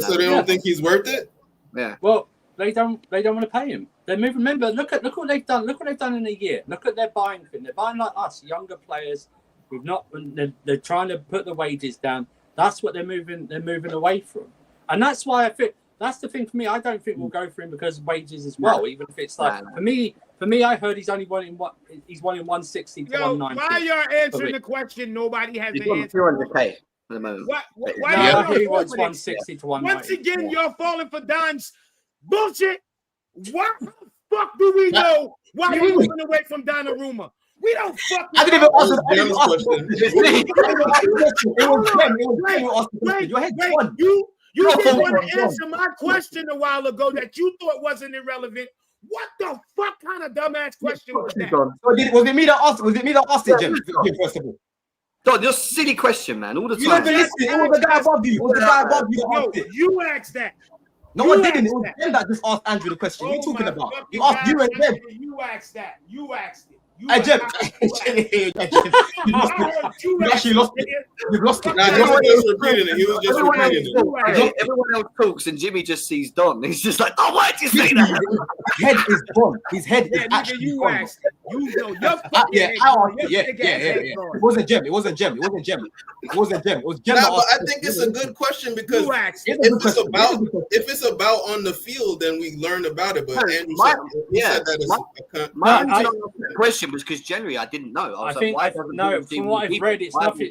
So they don't think he's worth it? Yeah. Well, they don't want to pay him. They're moving. Remember, look what they've done. Look what they've done in a year. Look at their buying thing. They're buying like us, younger players. They're trying to put the wages down. That's what they're moving away from, and that's why I think that's the thing for me. I don't think we'll go for him because of wages as well. Even if it's like for me, I heard he's only wanting 160 to 190. Why you're answering the question? Nobody has the answer. 200K at the moment. Why he wants 160 to 190? Once again, you're falling for Don's bullshit. What the fuck do we know why he moving away from Donnarumma? We don't fucking. I didn't even answer the You didn't want to answer my question a while ago that you thought wasn't irrelevant. What the fuck kind of dumbass question was that? Was it me that asked it, Jim? First of all. Don, your silly question, man. All the time. You never listened. It was the guy above you. It was the guy above you that asked it. You asked that. No, I didn't. It was them that just asked Andrew the question. What are you talking about? You asked you and them. You asked that. You asked it. Hey, Jim. You actually lost it. You've lost it. Nah, he was just repeating it. He was just repeating it. Everyone else talks and Jimmy just sees Don. He's just like, oh, why'd you say that? His head is gone. His head is actually gone. You know, It wasn't Jim. It wasn't Jim. It was Jim. Nah, but I think it's a good question because if it's about on the field, then we learn about it. But Andrew said that my question was because generally I didn't know. I think from what I've read, it's nothing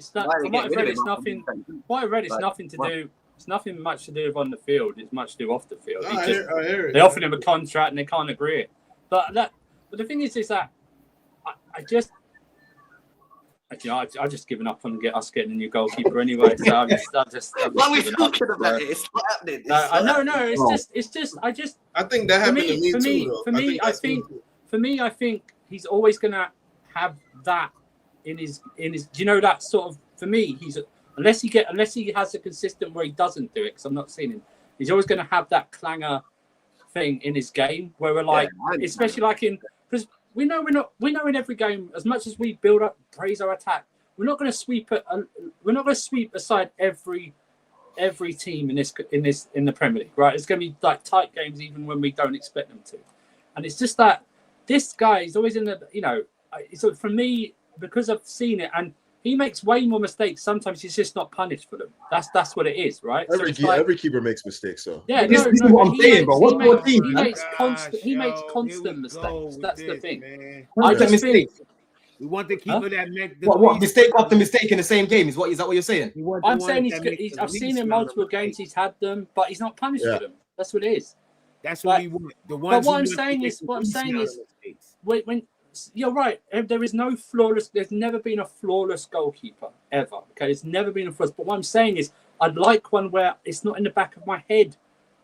to do. It's nothing much to do with on the field. It's much to do off the field. I hear it. They offered him a contract and they can't agree it. But the thing is that I've just given up on us getting a new goalkeeper anyway. So I'm just. Why are we talking about it? It's not happening. I think that happened to me too. For me, I think he's always gonna have that in his. Do you know that sort of? For me, unless he has a consistent where he doesn't do it, because I'm not seeing him. He's always going to have that clanger thing in his game where we're like, especially like because we know in every game, as much as we build up, praise our attack, we're not going to sweep aside every team in the Premier League, right? It's going to be like tight games even when we don't expect them to, and it's just that this guy is always in the So for me, because I've seen it, and he makes way more mistakes. Sometimes he's just not punished for them. That's what it is, right? Every keeper makes mistakes, so yeah. This is what I'm saying, bro. What's your team? He makes constant mistakes. That's the thing. Man. I just mistake. We want the keeper that make the what mistake after mistake in the same game is that what you're saying? I'm saying I've seen him multiple games. He's had them, but he's not punished for them. That's what it is. That's what we want. But what I'm saying is, when you're right, there is no flawless. There's never been a flawless goalkeeper ever. Okay, there's never been a flawless. But what I'm saying is, I'd like one where it's not in the back of my head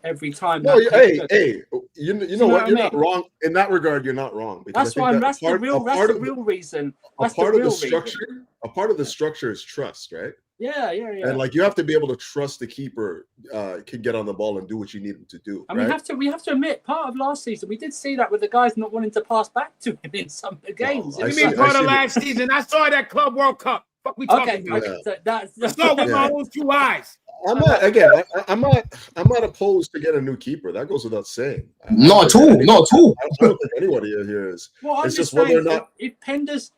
every time. No, hey, you know what? You're not wrong in that regard. You're not wrong. That's the real reason. A part of the structure is trust, right? Yeah. And like you have to be able to trust the keeper can get on the ball and do what you need him to do. And we have to admit, part of last season we did see that with the guys not wanting to pass back to him in some of the games. You mean part of last season? I saw that Club World Cup. Fuck we talking about? So that's saw with my own 2 eyes. I'm not opposed to get a new keeper. That goes without saying. Not at all. I don't think anybody here is. Well, it's just whether or not if Penders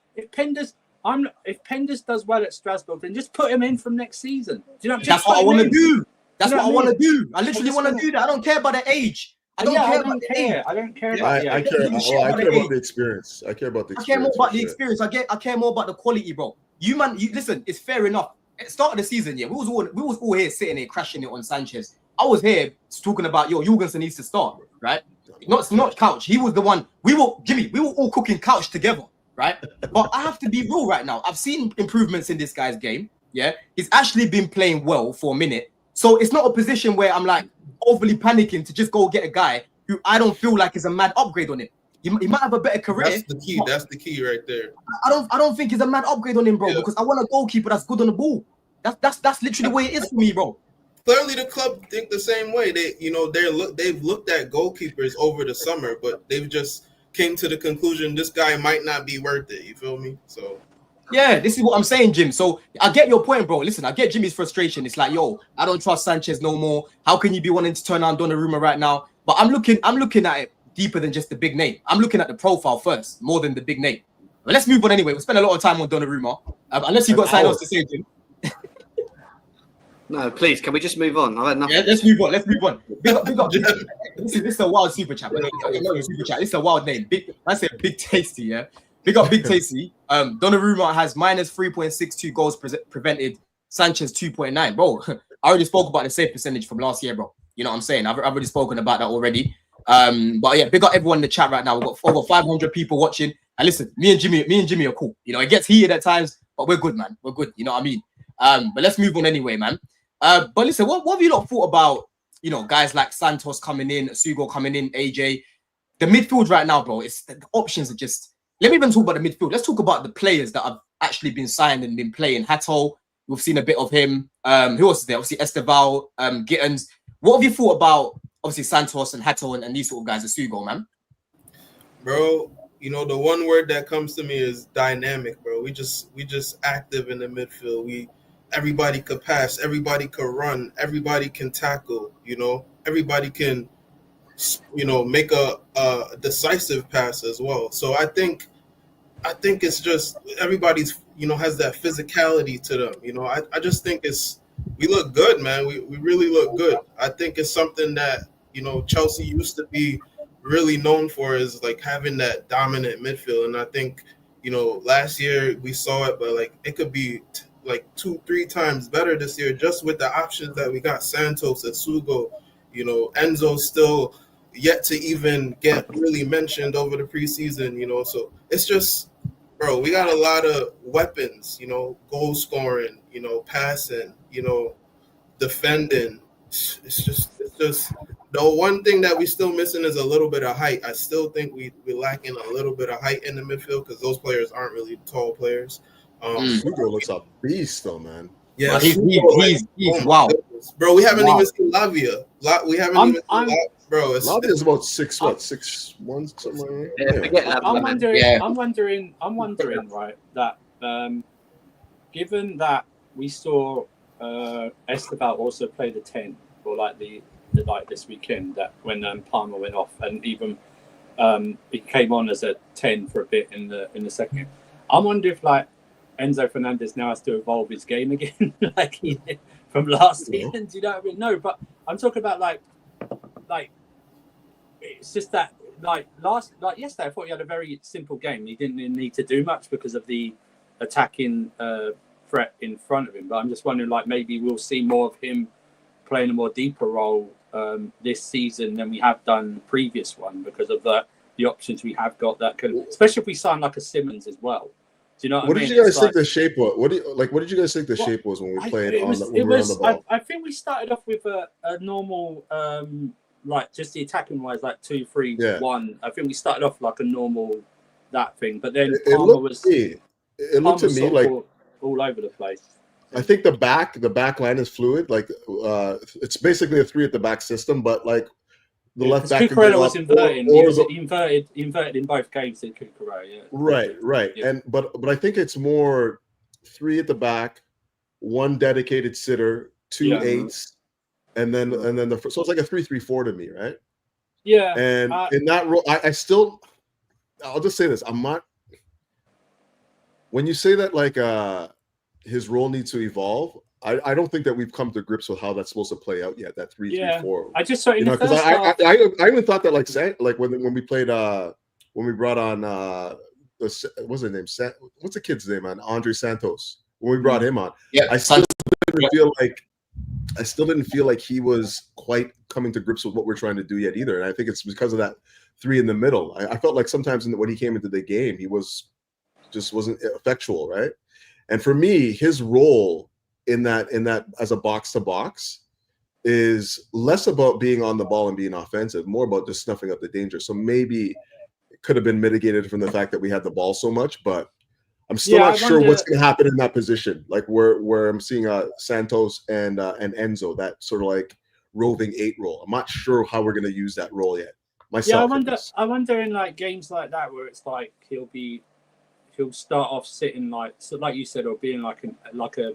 does well at Strasbourg, then just put him in from next season. Do you know? That's what I want to do. That's what I want to do. I literally want to do that. I don't care about the age. I don't care about the name. I don't care Yeah, about the I age. care. give a shit Well, I about care the about the experience. I care about the I care more experience. about for the sure. experience. I care more about the quality, bro. You listen. It's fair enough. At the start of the season, yeah, we was all here sitting here crashing it on Sanchez. I was here talking about Jorgensen needs to start, right? Not Couch. He was the one. We were all cooking Couch together, right? But I have to be real right now. I've seen improvements in this guy's game. Yeah, he's actually been playing well for a minute. So it's not a position where I'm like overly panicking to just go get a guy who I don't feel like is a mad upgrade on him. He might have a better career. That's the key. That's the key right there. I don't think he's a mad upgrade on him, bro. Yeah. Because I want a goalkeeper that's good on the ball. That's literally the way it is for me, bro. Clearly, the club think the same way. They've looked at goalkeepers over the summer, but they've just came to the conclusion this guy might not be worth it. You feel me? So Yeah, this is what I'm saying, Jim. So I get your point, bro. Listen, I get Jimmy's frustration. It's like, yo, I don't trust Sanchez no more. How can you be wanting to turn on Donnarumma right now? But I'm looking at it deeper than just the big name. I'm looking at the profile first, more than the big name. But let's move on anyway. We spent a lot of time on Donnarumma. Unless you've got something else to say, Jim. No, please, can we just move on? I've had nothing. Yeah, let's move on. Big up. This is a wild super chat. Super chat. This is a wild name. I say Big Tasty, yeah. Big up Big Tasty. Donnarumma has minus 3.62 goals prevented. Sanchez 2.9. Bro, I already spoke about the save percentage from last year, bro. You know what I'm saying? I've already spoken about that already. But yeah, big up everyone in the chat right now. We've got over 500 people watching. And listen, me and Jimmy are cool. You know, it gets heated at times, but we're good, man. We're good. You know what I mean? But let's move on anyway, man. But listen, what have you lot thought about, you know, guys like Santos coming in, Sugo coming in, AJ? The midfield right now, bro, it's the options are just... Let me even talk about the midfield. Let's talk about the players that have actually been signed and been playing. Hato, we've seen a bit of him. Who else is there? Obviously, Esteval, Gittens. What have you thought about, obviously, Santos and Hato and these sort of guys at Sugo, man? Bro, you know, the one word that comes to me is dynamic, bro. We just active in the midfield. Everybody could pass, everybody could run, everybody can tackle, you know, everybody can, you know, make a decisive pass as well. So I think it's just everybody's, you know, has that physicality to them. You know, I just think we look good, man. We really look good. I think it's something that, you know, Chelsea used to be really known for, is like having that dominant midfield. And I think, you know, last year we saw it, but like it could be like 2-3 times better this year just with the options that we got. Santos and Sugo, you know, Enzo's still yet to even get really mentioned over the preseason, you know. So it's just, bro, we got a lot of weapons, you know, goal scoring, you know, passing, you know, defending. It's just the one thing that we still missing is a little bit of height. I still think we're lacking a little bit of height in the midfield because those players aren't really tall players. Sugo looks a beast, though, man. Yeah, he's wow, bro. We haven't even seen Lavia. We haven't even seen Lavia, bro. Lavia's about 6'1", somewhere. Yeah, forget that. I'm wondering, right, that given that we saw Esteval also play the 10 for like the this weekend, that when Palmer went off, and even he came on as a 10 for a bit in the second. I wonder if like Enzo Fernandez now has to evolve his game again, like he did from last season. Do you know what I mean? No, but I'm talking about like it's just that like yesterday, I thought he had a very simple game. He didn't need to do much because of the attacking threat in front of him. But I'm just wondering, like maybe we'll see more of him playing a more deeper role this season than we have done previous one because of the options we have got that can, especially if we sign like a Simmons as well. Do you know what I mean? Did you guys think the shape was? What did you guys think the shape was when we played on the ball? I think we started off with a normal, like just the attacking wise, like 2-3-1. I think we started off like a normal that thing, but then it looked to me like all over the place. I think the back line is fluid. Like it's basically a 3 at the back system, but like the left back Cucurella was inverted. He was inverted in both games in Cucurella. Yeah. Right. Yeah. And but I think it's more 3 at the back, 1 dedicated sitter, 2 8s, and then so it's like a 3-3-4 to me, right? Yeah. And in that role, I'll just say this: I'm not. When you say that, like his role needs to evolve, I don't think that we've come to grips with how that's supposed to play out yet. That 3-3-4. I just saw it in the because first half. I even thought that like when we played when we brought on what's his name? What's the kid's name, man? Andre Santos. When we brought him on, I still didn't feel like he was quite coming to grips with what we're trying to do yet either. And I think it's because of that 3 in the middle. I felt like sometimes when he came into the game, he wasn't effectual, right? And for me, his role in that as a box to box is less about being on the ball and being offensive, more about just snuffing up the danger. So maybe it could have been mitigated from the fact that we had the ball so much, but I'm still not sure what's going to happen in that position. Like where I'm seeing Santos and Enzo, that sort of like roving 8 role. I'm not sure how we're going to use that role yet. Myself, I wonder in like games like that where it's like he'll start off sitting like you said, or being like a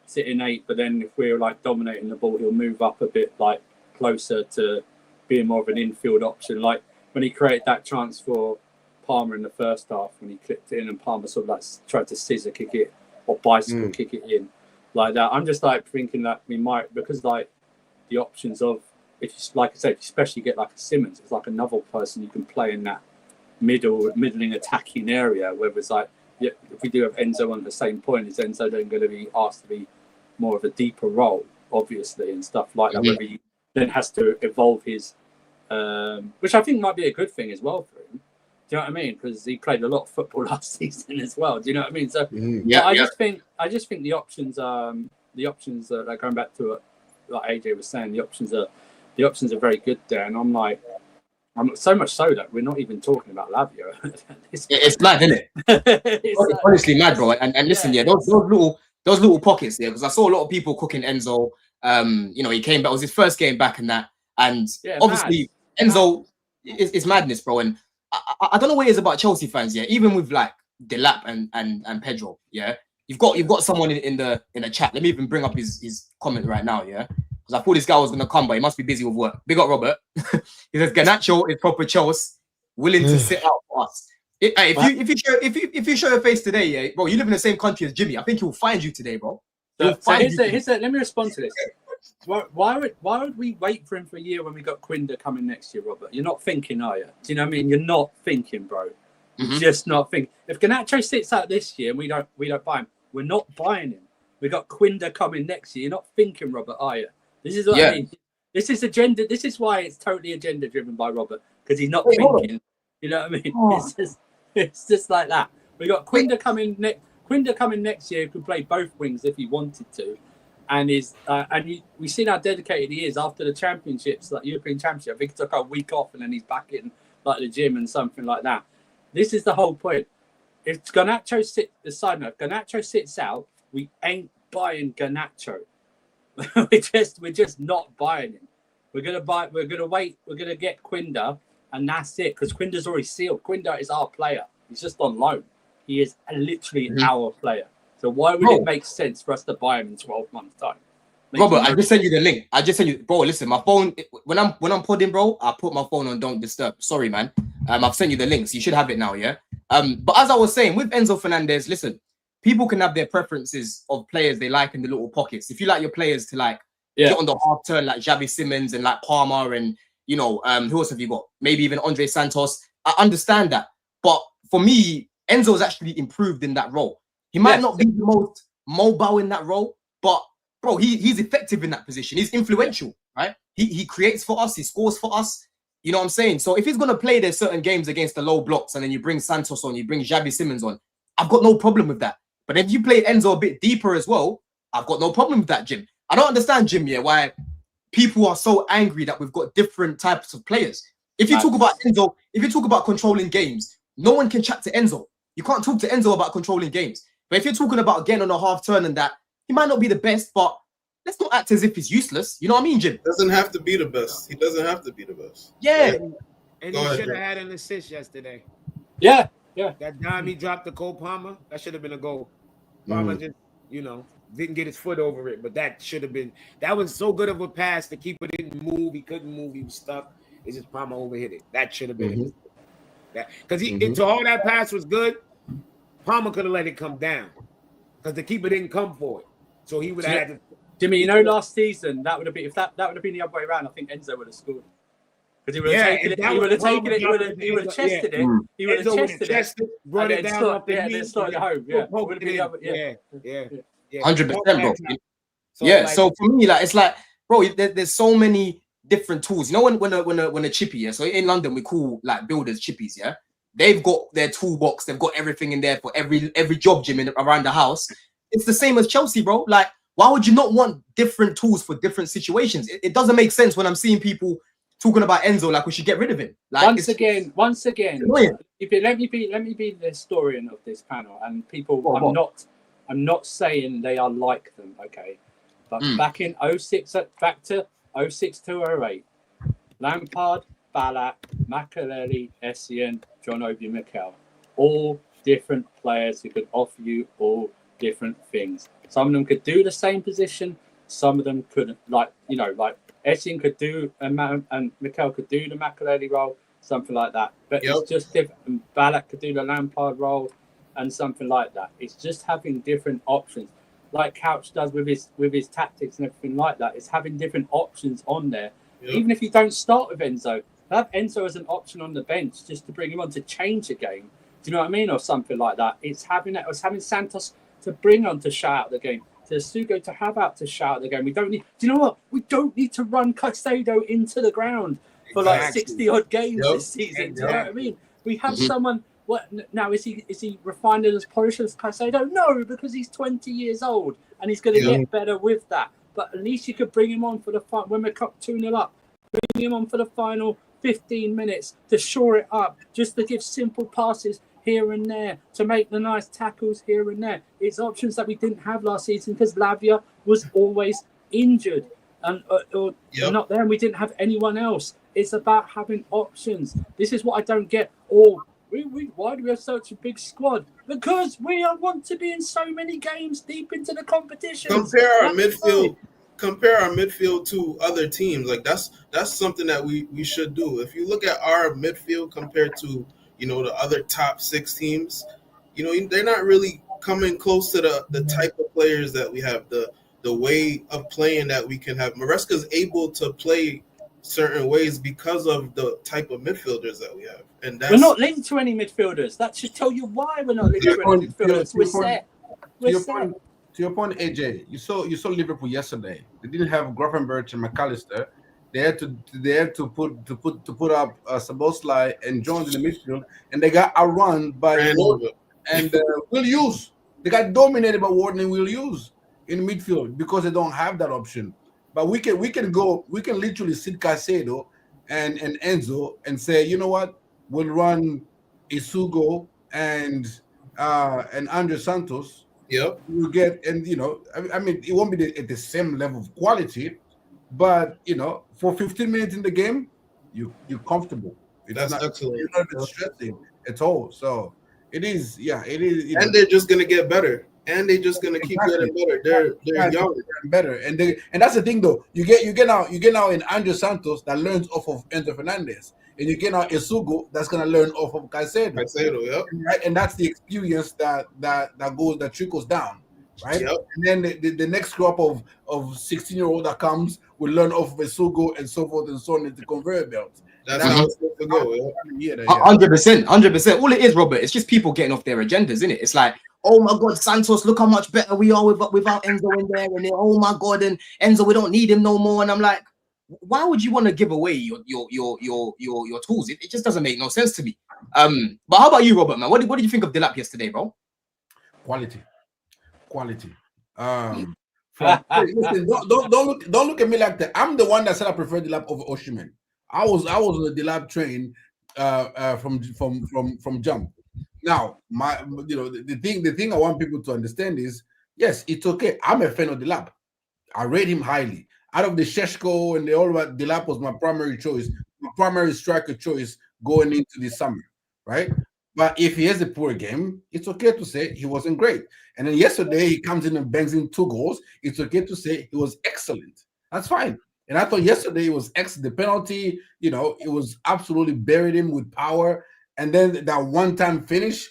sitting 8, but then if we're like dominating the ball, he'll move up a bit like closer to being more of an infield option. Like when he created that chance for Palmer in the first half, when he clipped it in and Palmer sort of like tried to scissor kick it or bicycle kick it in like that. I'm just like thinking that we might, because like the options of, if you, like I said, especially get like a Simmons, it's like another person you can play in that middling attacking area, whether it's like, if we do have Enzo on the same point, is Enzo then going to be asked to be more of a deeper role, obviously, and stuff like that, whether he then has to evolve his, which I think might be a good thing as well for him. Do you know what I mean? Because he played a lot of football last season as well. Do you know what I mean? So I just think the options are like going back to what AJ was saying, the options are very good there, and I'm so much so that we're not even talking about Lavio. It's mad, isn't it? It's honestly mad, bro. And listen, those little pockets there, because I saw a lot of people cooking Enzo. He came back. It was his first game back and that, and obviously Enzo is madness, bro. And I don't know what it is about Chelsea fans, even with like Delap and Pedro, you've got someone in the chat. Let me even bring up his comment right now, because I thought this guy was gonna come, but he must be busy with work. Big up Robert. He says Garnacho is proper Chelsea, willing to sit out for us. If you show your face today, bro, you live in the same country as Jimmy. I think he'll find you today, bro. Let me respond to this. Why would we wait for him for a year when we got Quinda coming next year, Robert? You're not thinking, are you? Do you know what I mean? You're not thinking, bro. You're just not thinking. If Garnacho sits out this year and we don't buy him, we're not buying him. We got Quinda coming next year. You're not thinking, Robert, are you? This is what I mean. This is agenda. This is why it's totally agenda driven by Robert, because he's not thinking. You know what I mean? It's just like that. We got Quinda coming next year, who can play both wings if he wanted to, and we've seen how dedicated he is after the championships, like European Championship. I think he took a week off and then he's back in like the gym and something like that. This is the whole point. If Garnacho sits out, we ain't buying Garnacho. we're just not buying him. We're gonna wait. We're gonna get Quinda, and that's it. Because Quinda's already sealed. Quinda is our player. He's just on loan. He is literally our player. So why would it make sense for us to buy him in 12 months' time? Robert, I just sent you the link. Bro, listen, my phone, when I'm podding, bro, I put my phone on don't disturb. Sorry, man. I've sent you the links. You should have it now, But as I was saying, with Enzo Fernandez, listen, people can have their preferences of players they like in the little pockets. If you like your players to like get on the half turn, like Xavi Simmons and like Palmer and, who else have you got? Maybe even Andre Santos. I understand that. But for me, Enzo's actually improved in that role. He might not be the most mobile in that role, but bro, he's effective in that position. He's influential, right? He creates for us. He scores for us. You know what I'm saying? So if he's going to play their certain games against the low blocks and then you bring Santos on, you bring Xavi Simmons on, I've got no problem with that. But if you play Enzo a bit deeper as well, I've got no problem with that, Jim. I don't understand, Jim, why people are so angry that we've got different types of players. If you talk about Enzo, if you talk about controlling games, no one can chat to Enzo. You can't talk to Enzo about controlling games. But if you're talking about getting on a half turn and that, he might not be the best, but let's not act as if he's useless. You know what I mean, Jim? Doesn't have to be the best. He doesn't have to be the best. Yeah. And he should have had an assist yesterday. Yeah. That dime he dropped to Cole Palmer, that should have been a goal. Palmer just, didn't get his foot over it, but that should have been. That was so good of a pass. The keeper didn't move. He couldn't move. He was stuck. It's just Palmer overhit it. That should have been that, because to all that pass was good. Palmer could have let it come down because the keeper didn't come for it. So he would have had to Jimmy, you know, last season that would have been if that would have been the other way around. I think Enzo would have scored because he would have taken it. He would have taken it. He would have chested it. He would have chested it. Brought it down off the knee. And then slotted it home. Yeah, would have been the other. Yeah. 100%, bro. So yeah. like, so for me, like it's like, bro, there's so many different tools. You know, when a chippy, yeah. So in London we call like builders chippies, yeah. They've got their toolbox. They've got everything in there for every job, Jim, around the house. It's the same as Chelsea, bro. Like, why would you not want different tools for different situations? It doesn't make sense when I'm seeing people talking about Enzo like we should get rid of him. Like, once again, if it, let me be the historian of this panel, and people, I'm not saying they are like them, okay, but back in 06, back to 06 to 08, Lampard, Ballack, Makelele, Essien, John Obi Mikel, all different players who could offer you all different things. Some of them could do the same position, some of them couldn't. Like Essien could do and Mikel could do the Makelele role, something like that. But it's just different. Ballack could do the Lampard role and something like that. It's just having different options, like Couch does with his tactics and everything like that. It's having different options on there. Even if you don't start with Enzo, have Enzo as an option on the bench just to bring him on to change a game. Do you know what I mean? Or something like that. It's having Santos to bring on to shout out the game, to Sugo to have out to shout out the game. We don't need. Do you know what? We don't need to run Caicedo into the ground for like 60 odd games this season. Do you know what I mean? We have someone. What now? Is he refined and as polished as Caicedo? No, because he's 20 years old and he's going to get better with that. But at least you could bring him on for the when we're 2-0 up. Bring him on for the final 15 minutes to shore it up, just to give simple passes here and there, to make the nice tackles here and there. It's options that we didn't have last season because Lavia was always injured and or not there, and we didn't have anyone else. It's about having options. This is what I don't get. Why do we have such a big squad? Because we want to be in so many games deep into the competition. Compare our midfield to other teams. Like that's something that we should do. If you look at our midfield compared to the other top 6 teams, they're not really coming close to the type of players that we have, the way of playing that we can have. Maresca's able to play certain ways because of the type of midfilders that we have. And we're not linked to any midfielders. That should tell you why we're not linked to any midfielders. We're set. To your point, AJ, you saw Liverpool yesterday. They didn't have Grafenberg and McAllister. They had to put up Szoboszlai and Jones in the midfield, and they got outrun by Ward and Will Hughes. They got dominated by Ward and Will Hughes in the midfield because they don't have that option. But we can literally sit Caicedo and Enzo and say, you know what, we'll run Isugo and Andre Santos. Yep. You get, and I mean, it won't be at the same level of quality, but for 15 minutes in the game, you're comfortable. That's excellent. You're not stressing at all. So it is. And they're just gonna get better. And they're just gonna keep getting better. They're young and better. And that's the thing though. You get now in Andre Santos that learns off of Enzo Fernandez. And you get now Isugo that's gonna learn off of Caicedo. Yep. Right? And that's the experience that trickles down, right? Yep. And then the next crop of 16-year-old that comes will learn off of Isugo and so forth and so on into conveyor belts. That's how it's supposed to go. 100%. All it is, Robert, it's just people getting off their agendas, isn't it? It's like, oh my God, Santos, look how much better we are without Enzo in there, and then, oh my God, and Enzo, we don't need him no more. And I'm like, why would you want to give away your tools? It just doesn't make no sense to me. But how about you, Robert, man? What did you think of Delap yesterday, bro? Quality. Listen, don't look at me like that. I'm the one that said I prefer Delap over Osimhen. I was on the Delap train from jump. Now, the thing I want people to understand is, yes, it's okay. I'm a fan of Delap. I rate him highly. Out of the Sheshko and all that, Delap was my primary choice, my primary striker choice going into the summer, right? But if he has a poor game, it's okay to say he wasn't great. And then yesterday he comes in and bangs in 2 goals. It's okay to say he was excellent. That's fine. And I thought yesterday it was excellent. The penalty, it was absolutely buried him with power. And then that one-time finish,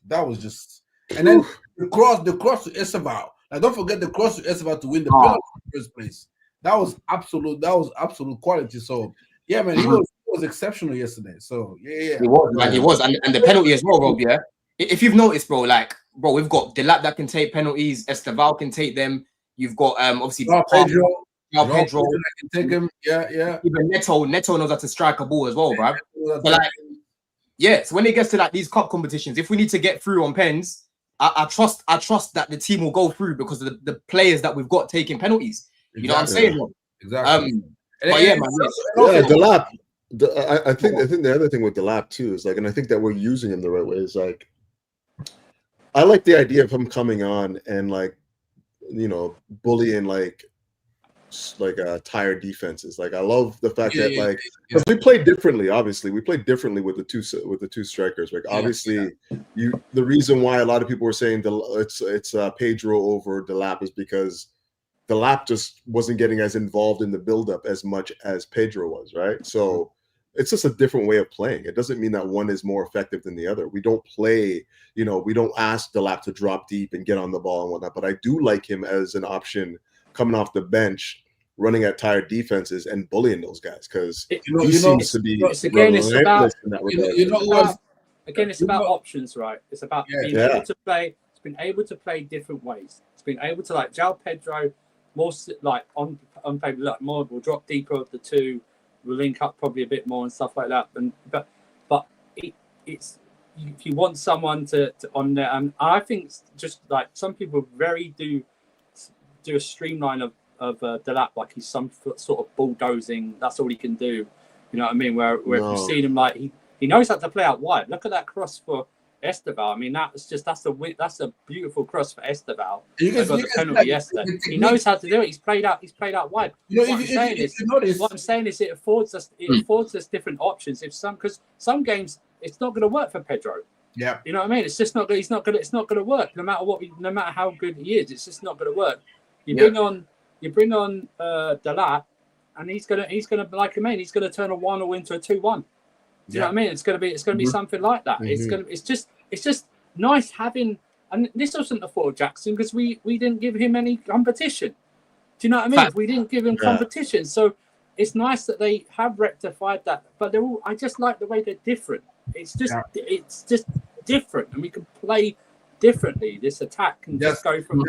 that was just. And then the cross to Esteval. Now don't forget the cross to Esteval to win the penalty. first place. That was absolute quality. So yeah, man, he was exceptional yesterday. So yeah. He was, man. He was, and the penalty as well, Rob. Yeah, if you've noticed, bro, we've got Delap that can take penalties. Esteval can take them. You've got obviously Pedro can take him. Yeah. Even Neto knows how to strike a ball as well, bro. So so when it gets to like these cup competitions, if we need to get through on pens, I trust that the team will go through because of the players that we've got taking penalties. You know what I'm saying? Bro? Exactly. But yeah, man. Delap. I think the other thing with Delap too is and I think that we're using him the right way is I like the idea of him coming on and bullying tired defenses. I love the fact that because we play differently. Obviously, we play differently with the two strikers. Obviously, the reason why a lot of people were saying it's Pedro over Delap is because Delap just wasn't getting as involved in the buildup as much as Pedro was, right? So it's just a different way of playing. It doesn't mean that one is more effective than the other. We don't play, we don't ask Delap to drop deep and get on the ball and whatnot. But I do like him as an option coming off the bench, running at tired defenses and bullying those guys because he seems to be relentless in that regard. Again, it's about options, right? It's about being able to play. It's been able to play different ways. It's been able to João Pedro. More on paper, more will drop deeper of the two, will link up probably a bit more and stuff like that. But it's if you want someone to on there, and I think just some people do a streamline of Delap, he's some sort of bulldozing. That's all he can do. You know what I mean? Where if you've seen him he knows how to play out wide. Look at that cross for Esteval. I mean, that's a beautiful cross for Esteval. He got the penalty yesterday. He knows how to do it. He's played out wide. What I'm saying is it affords us different options. Because some games it's not going to work for Pedro. Yeah. You know what I mean? It's just not. It's not going to work. No matter how good he is, it's just not going to work. You bring on Delap, and he's gonna he's gonna turn a 1-0 into a 2-1. Do you know what I mean? It's gonna be something like that. It's just nice having, and this wasn't the fault of Jackson because we didn't give him any competition. Do you know what I mean? We didn't give him competition, so it's nice that they have rectified that. But I just like the way they're different. It's just different, and we can play differently. This attack can just go from.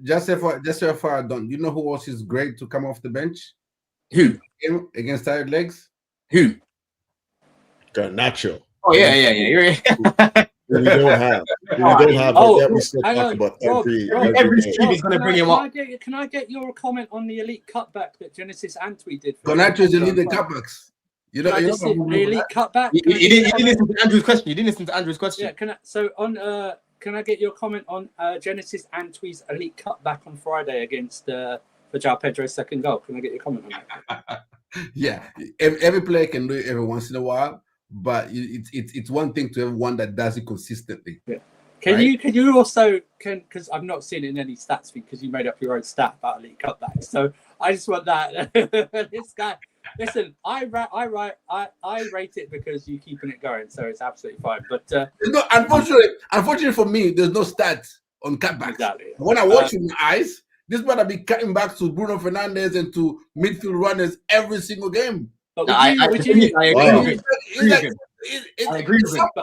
Just so far done. You know who else is great to come off the bench? Who? Against tired legs? Who? Garnacho. Oh yeah. We don't have. But we still talk about every team is going to bring him up. Can I get your comment on the elite cutback that Genesis Antwi did? Garnacho is elite cutbacks. The elite cutback. You didn't listen to Andrew's question. Yeah. Can I get your comment on Genesis Antwi's elite cutback on Friday against for João Pedro's second goal? Can I get your comment on that? Yeah, every player can do it every once in a while, but it's one thing to have one that does it consistently. Yeah. Can you also because I've not seen it in any stats because you made up your own stat about elite cutbacks. So I just want that. This guy. Listen, I rate it because you're keeping it going, so it's absolutely fine. But unfortunately for me, there's no stats on cutbacks. Exactly. When I watch with my eyes, this better be cutting back to Bruno Fernandes and to midfield runners every single game. But I agree with him.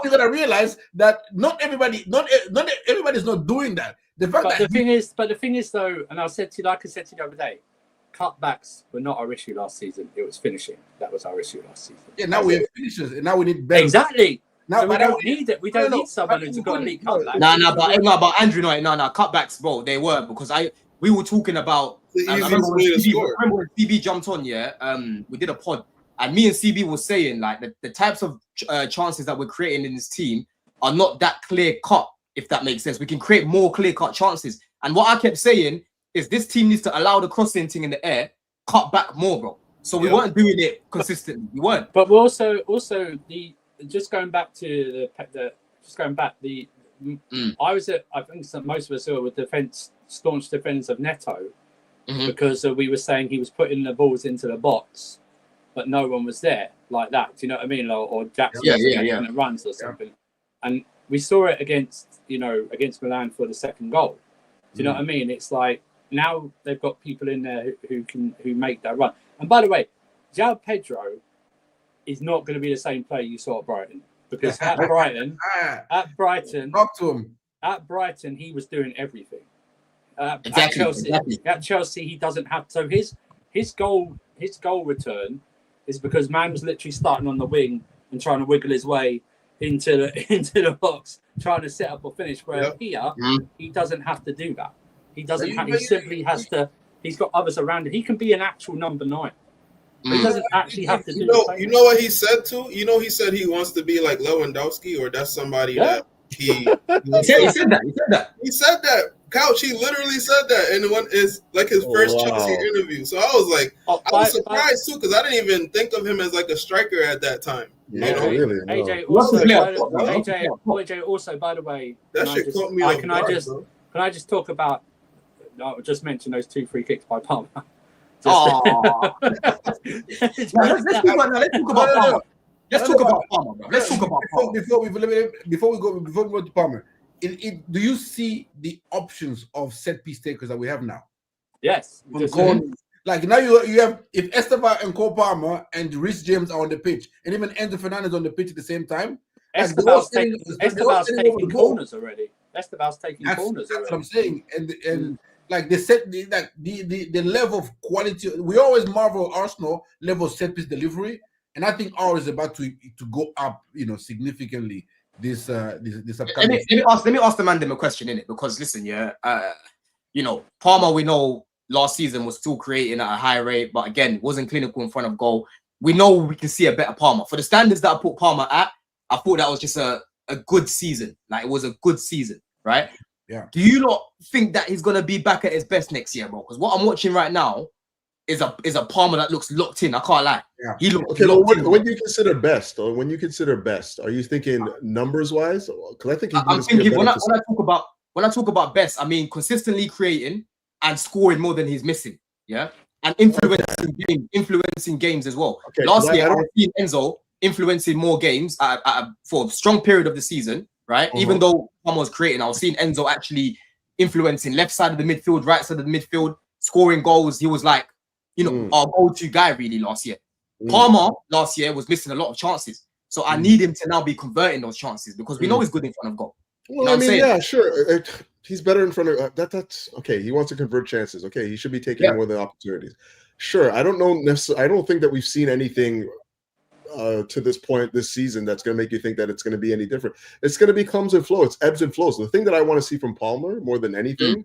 You're gonna realize that not everybody's not doing that. The thing is though, and I said to you the other day. Cutbacks were not our issue last season. It was finishing. That was our issue last season. Yeah, now we have finishers, and now we need better. Exactly. Now so we don't need it. We don't need someone who's got elite cutbacks. But Andrew, no, cutbacks, bro. They were because we were talking about. I remember when CB jumped on. We did a pod, and me and CB was saying the types of chances that we're creating in this team are not that clear cut. If that makes sense, we can create more clear cut chances. And what I kept saying is this team needs to allow the crossing thing in the air, cut back more, bro. So we weren't doing it consistently. We weren't. But we're also just going back to I was at, I think most of us were staunch defenders of Neto because we were saying he was putting the balls into the box, but no one was there like that. Do you know what I mean? Or Jackson when it runs or something. And we saw it against Milan for the second goal. Do you know what I mean? It's like now they've got people in there who make that run. And by the way, Delap Pedro is not going to be the same player you saw at Brighton, because at Brighton, talk to him. At Brighton, he was doing everything. Exactly. At Chelsea, he doesn't have. So his goal return is because man was literally starting on the wing and trying to wiggle his way into the box, trying to set up or finish. Where here, he doesn't have to do that. He doesn't. He simply has to. He's got others around him. He can be an actual number 9. He doesn't actually have to do. You know what he said too. You know, he said he wants to be like Lewandowski, or that's somebody that he said that. He said that. Couch, he literally said that, and one is like his first Chelsea interview. So I was like, I was surprised too, because I didn't even think of him as like a striker at that time. Yeah, really. AJ also, by the way, that shit caught me off guard, bro. Can I just talk about? I just mentioned those 2 free kicks by Palmer. Let's talk about Palmer, bro. Let's talk about Palmer. Before we go to Palmer. Do you see the options of set piece takers that we have now? Yes. Like now you have, if Esteban and Cole Palmer and Reece James are on the pitch, and even Enzo Fernandez on the pitch at the same time. Esteban's taking corners already. That's what I'm saying. And like the level of quality. We always marvel Arsenal level of set piece delivery, and I think ours is about to go up, significantly. This upcoming. Let me ask the man them a question, innit? Because listen, Palmer, we know last season was still creating at a high rate, but again, wasn't clinical in front of goal. We know we can see a better Palmer. For the standards that I put Palmer at, I thought that was just a good season. Like, it was a good season, right? Yeah. Do you not think that he's gonna be back at his best next year, bro? Because what I'm watching right now is a Palmer that looks locked in. I can't lie. Yeah. He looks okay. locked in. When you consider best, are you thinking numbers wise? Because I think I'm thinking when I talk about best, I mean consistently creating and scoring more than he's missing. Yeah, and influencing games as well. Okay, Last year, I've seen Enzo influencing more games for a strong period of the season. Right, even though Palmer was creating, I was seeing Enzo actually influencing left side of the midfield, right side of the midfield, scoring goals. He was like, our go-to guy really last year. Palmer last year was missing a lot of chances. So I need him to now be converting those chances because we know he's good in front of goal. Well, yeah, sure. He's better in front of that's okay. He wants to convert chances. Okay, he should be taking more of the opportunities. Sure. I don't know necessarily. I don't think that we've seen anything to this point this season that's going to make you think that it's going to be any different. It's going to be comes and flows. It's ebbs and flows. The thing that I want to see from Palmer more than anything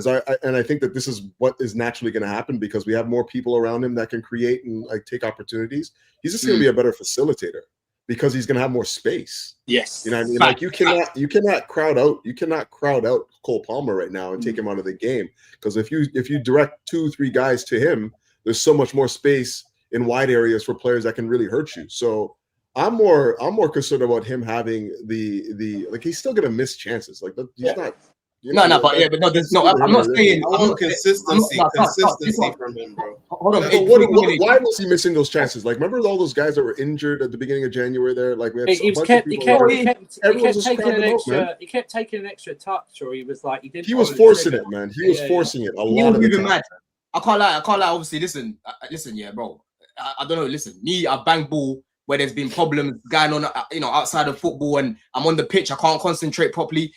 I think that this is what is naturally going to happen because we have more people around him that can create and like take opportunities. He's just going to be a better facilitator because he's going to have more space. Yes, you know what I mean. Like you cannot crowd out Cole Palmer right now and take him out of the game because if you direct 2-3 guys to him, there's so much more space in wide areas for players that can really hurt you. So I'm more concerned about him having the like he's still going to miss chances. Like he's not. I'm not saying. I want consistency from him, bro. Hold on. Why was he missing those chances? Like, remember all those guys that were injured at the beginning of January? There, like we had he kept taking an extra touch, or he was like he didn't. He was forcing it, man. He was forcing it a lot of the time. Mad. I can't lie. Obviously, listen, yeah, bro. I don't know. Listen, me, I bang ball where there's been problems going on, outside of football, and I'm on the pitch. I can't concentrate properly.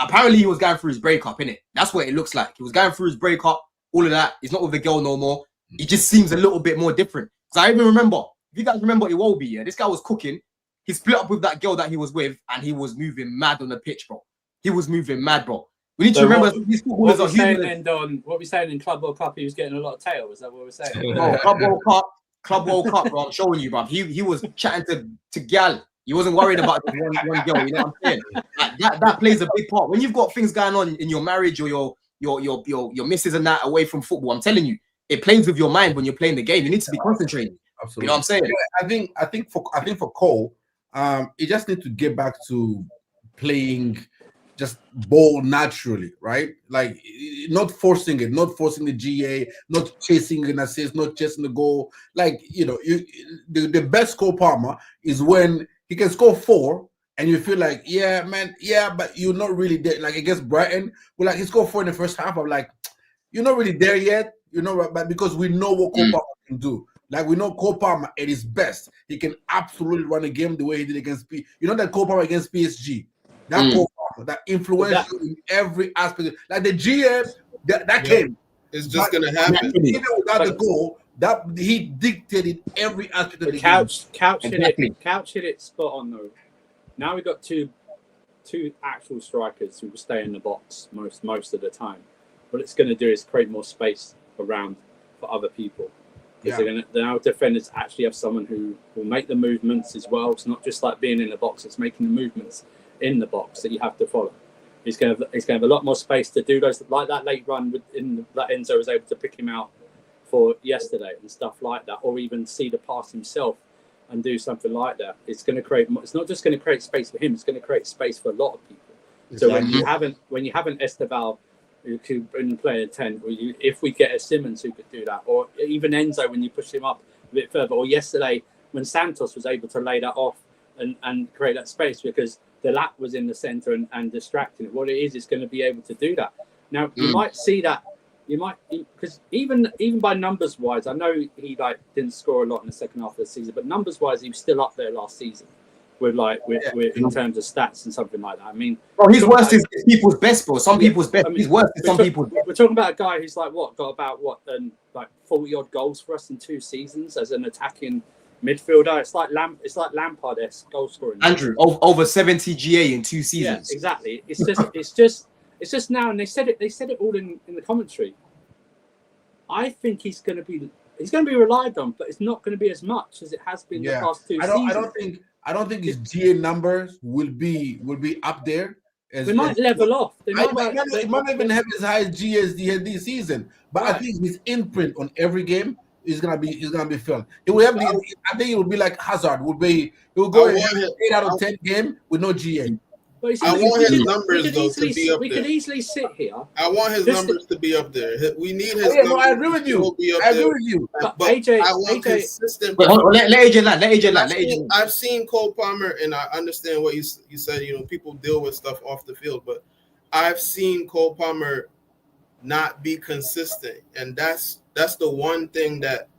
Apparently he was going through his breakup, innit? That's what it looks like. He was going through his breakup, all of that. He's not with the girl no more. He just seems a little bit more different. Because I even remember, if you guys remember Iwobi, yeah, this guy was cooking. He split up with that girl that he was with, and he was moving mad on the pitch, bro. He was moving mad, bro. We need to remember these footballers are human. What we saying in Club World Cup, he was getting a lot of tail. Is that what we're saying? No, Club World Cup, bro. I'm showing you, bro. He was chatting to gal. He wasn't worried about one girl. You know what I'm saying? Like, that plays a big part. When you've got things going on in your marriage or your missus and that away from football, I'm telling you, it plays with your mind when you're playing the game. You need to be concentrating. Absolutely. You know what I'm saying? Yeah, I think for Cole, he just needs to get back to playing just ball naturally, right? Like not forcing the GA, not chasing an assist, not chasing the goal. Like the best Cole Palmer is when he can score 4 and you feel like, but you're not really there. Like against Brighton, he scored 4 in the first half. I'm like, you're not really there yet, but because we know what Cole Palmer can do. Like we know Cole Palmer at his best. He can absolutely run a game the way he did against that Cole Palmer against PSG. That Cole Palmer, that influential in every aspect. Like the GM, that came. It's just gonna happen. Even without the goal, that he dictated every aspect of the game. Couch hit it spot on though. Now we've got two actual strikers who will stay in the box most of the time. What it's going to do is create more space around for other people. Because now defenders actually have someone who will make the movements as well. It's not just like being in the box; it's making the movements in the box that you have to follow. He's going to have a lot more space to do those, like that late run that Enzo was able to pick him out for yesterday and stuff like that, or even see the pass himself and do something like that. It's going to create. It's not just going to create space for him; it's going to create space for a lot of people. Exactly. So when you haven't Esteval who could play a 10, or if we get a Simmons who could do that, or even Enzo when you push him up a bit further, or yesterday when Santos was able to lay that off and create that space because Delap was in the centre and distracting it. What it is going to be able to do that. Now you might see that. You might, because even by numbers wise, I know he didn't score a lot in the second half of the season, but numbers wise, he was still up there last season with in terms of stats and something like that. I mean, his worst is people's best, bro. Some people's best. His worst is some people's best. We're talking about a guy who's got about 40 odd goals for us in 2 seasons as an attacking midfielder. It's like Lampard-esque goal scoring. Andrew, over 70 GA in 2 seasons. Yeah, exactly. It's just now, and they said it all in the commentary. I think he's going to be relied on, but it's not going to be as much as it has been the past 2 seasons. I don't think his GA numbers will be up there. They might level off. They might even have as high as GA as he had this season. But I think his imprint on every game is gonna be felt. It will have. I think it will be like Hazard. He will go 8 out of 10 game with no GA. But I want his numbers though to be up there. We could easily sit here. I want his numbers to be up there. We need his numbers. I agree with you. I agree with you. But AJ, I want consistent. Let AJ land. I've seen Cole Palmer, and I understand what you said. People deal with stuff off the field, but I've seen Cole Palmer not be consistent, and that's the one thing that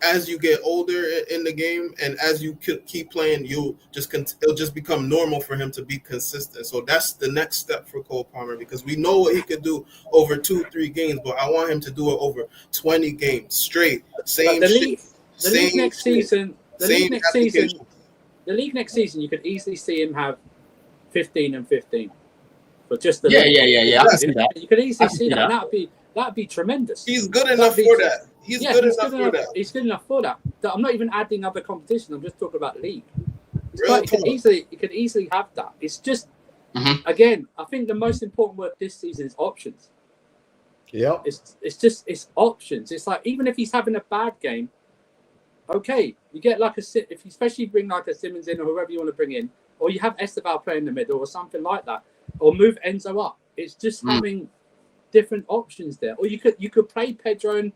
as you get older in the game and as you keep playing, it'll just become normal for him to be consistent. So that's the next step for Cole Palmer, because we know what he could do over 2-3 games, but I want him to do it over 20 games straight. The league next season, you could easily see him have 15 and 15. But just yeah. I can see that. You could easily see that. That'd be tremendous. He's good enough for that. He's good enough for that. I'm not even adding other competition. I'm just talking about league. You could easily have that. It's just again, I think the most important word this season is options. Yeah. It's options. It's like even if he's having a bad game, okay, you get if you especially bring like a Simmons in or whoever you want to bring in, or you have Esteval play in the middle or something like that, or move Enzo up. It's just having different options there. Or you could play Pedro and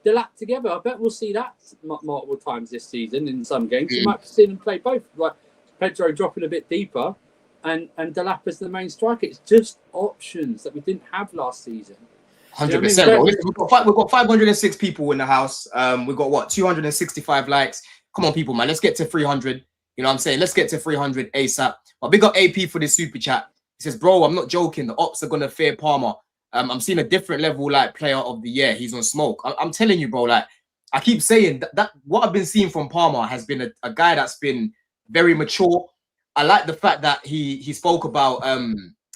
Delap together. I bet we'll see that multiple times this season in some games. You might see them play both, like Pedro dropping a bit deeper and Delap as the main striker. It's just options that we didn't have last season. 100%. We've got 506 people in the house. We've got 265 likes. Come on, people, man. Let's get to 300. You know what I'm saying? Let's get to 300 ASAP. But big up AP for this super chat. He says, bro, I'm not joking. The ops are going to fear Palmer. I'm seeing a different level, player of the year. He's on smoke. I'm telling you, bro, I keep saying that what I've been seeing from Palmer has been a guy that's been very mature. I like the fact that he spoke about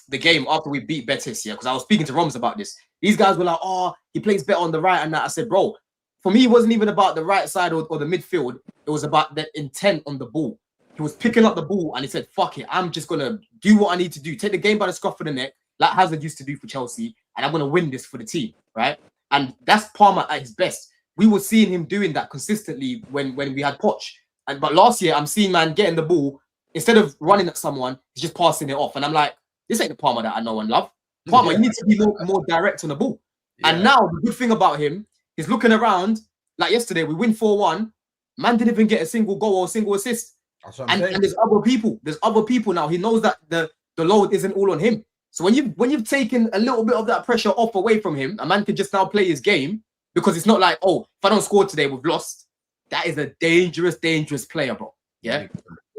the game after we beat Betis, because I was speaking to Roms about this. These guys were like, oh, he plays better on the right and that. I said, bro, for me, it wasn't even about the right side or the midfield. It was about the intent on the ball. He was picking up the ball and he said, fuck it, I'm just going to do what I need to do. Take the game by the scruff of the neck, like Hazard used to do for Chelsea, and I'm going to win this for the team, right? And that's Palmer at his best. We were seeing him doing that consistently when we had Poch. But last year, I'm seeing man getting the ball, instead of running at someone, he's just passing it off. And I'm like, this ain't the Palmer that I know and love. Palmer, you need to be more direct on the ball. Yeah. And now, the good thing about him, he's looking around. Like yesterday, we win 4-1. Man didn't even get a single goal or a single assist. And there's other people. There's other people now. He knows that the load isn't all on him. So when you've taken a little bit of that pressure off away from him, a man can just now play his game, because it's not like, oh, if I don't score today, we've lost. That is a dangerous player, bro. Yeah.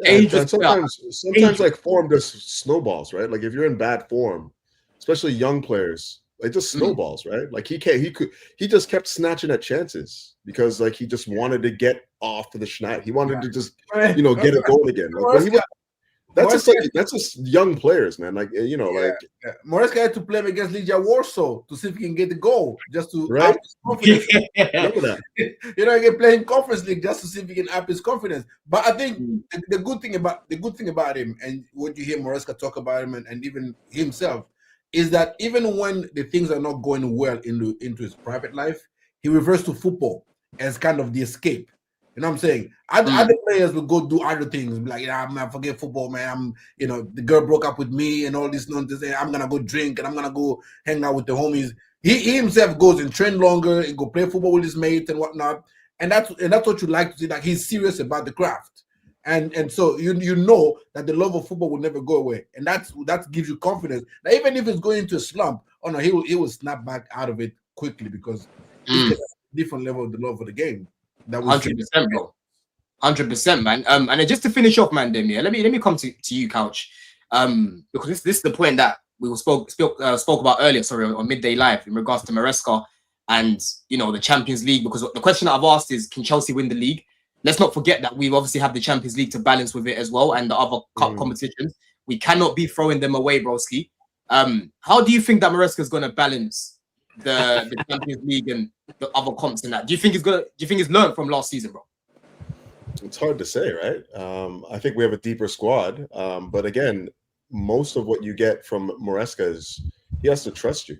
And sometimes like form just snowballs, right? Like if you're in bad form, especially young players, it just snowballs, right? Like he just kept snatching at chances because like he just wanted to get off to the schneid. He wanted to just get it going again. Like that's just young players, man. Like Maresca had to play him against Legia Warsaw to see if he can get the goal, just to right. up his confidence. Remember that. He can play in Conference League just to see if he can up his confidence. But I think the good thing about him, and what you hear Maresca talk about him, and even himself, is that even when the things are not going well into his private life, he reverts to football as kind of the escape. You know what I'm saying? Other players will go do other things, like, I forget football, man. The girl broke up with me and all this nonsense. I'm gonna go drink and I'm gonna go hang out with the homies. He himself goes and train longer and go play football with his mates and whatnot. And that's what you like to see. Like he's serious about the craft, and so you know that the love of football will never go away, and that gives you confidence that even if it's going into a slump, he will snap back out of it quickly because he's got a different level of the love of the game. 100%, bro. 100%, man. And then just to finish off, man, Demi, let me come to you, Couch, because this is the point that we spoke about earlier. Sorry, on Midday Live in regards to Maresca and the Champions League. Because the question that I've asked is, can Chelsea win the league? Let's not forget that we obviously have the Champions League to balance with it as well, and the other cup competitions. We cannot be throwing them away, broski. How do you think that Maresca is going to balance the Champions League and the other comps and that? Do you think he's learned from last season, bro? It's hard to say, right? I think we have a deeper squad, but again, most of what you get from Maresca is he has to trust you,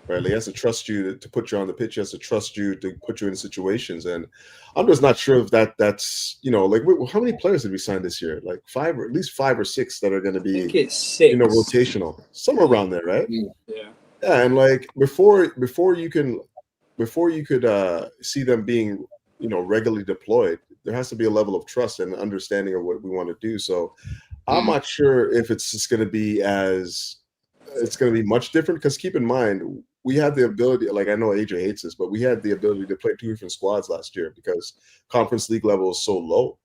right? Like, he has to trust you to put you on the pitch. He has to trust you to put you in situations, and I'm just not sure if that's like how many players did we sign this year? Like at least five or six that are going to be, I think it's 6. Rotational, somewhere around there, right? Yeah. Yeah, and like before you could see them being regularly deployed, there has to be a level of trust and understanding of what we want to do. So I'm not sure if it's just going to be much different, because keep in mind we had the ability, like, I know AJ hates this, but we had the ability to play 2 different squads last year because Conference League level is so low.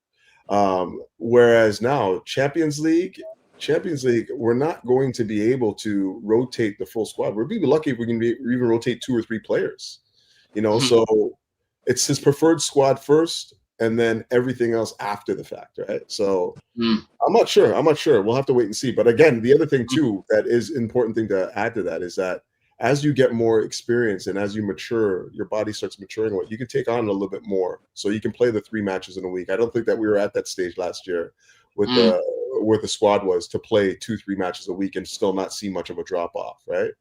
Whereas now Champions League, we're not going to be able to rotate the full squad. We'd be lucky if we can even rotate 2 or 3 players, so it's his preferred squad first and then everything else after the fact, right? So I'm not sure. We'll have to wait and see. But again, the other thing too, that is important thing to add to that, is that as you get more experience and as you mature, your body starts maturing. You can take on a little bit more. So you can play the 3 matches in a week. I don't think that we were at that stage last year with where the squad was to play 2-3 matches a week and still not see much of a drop off, right?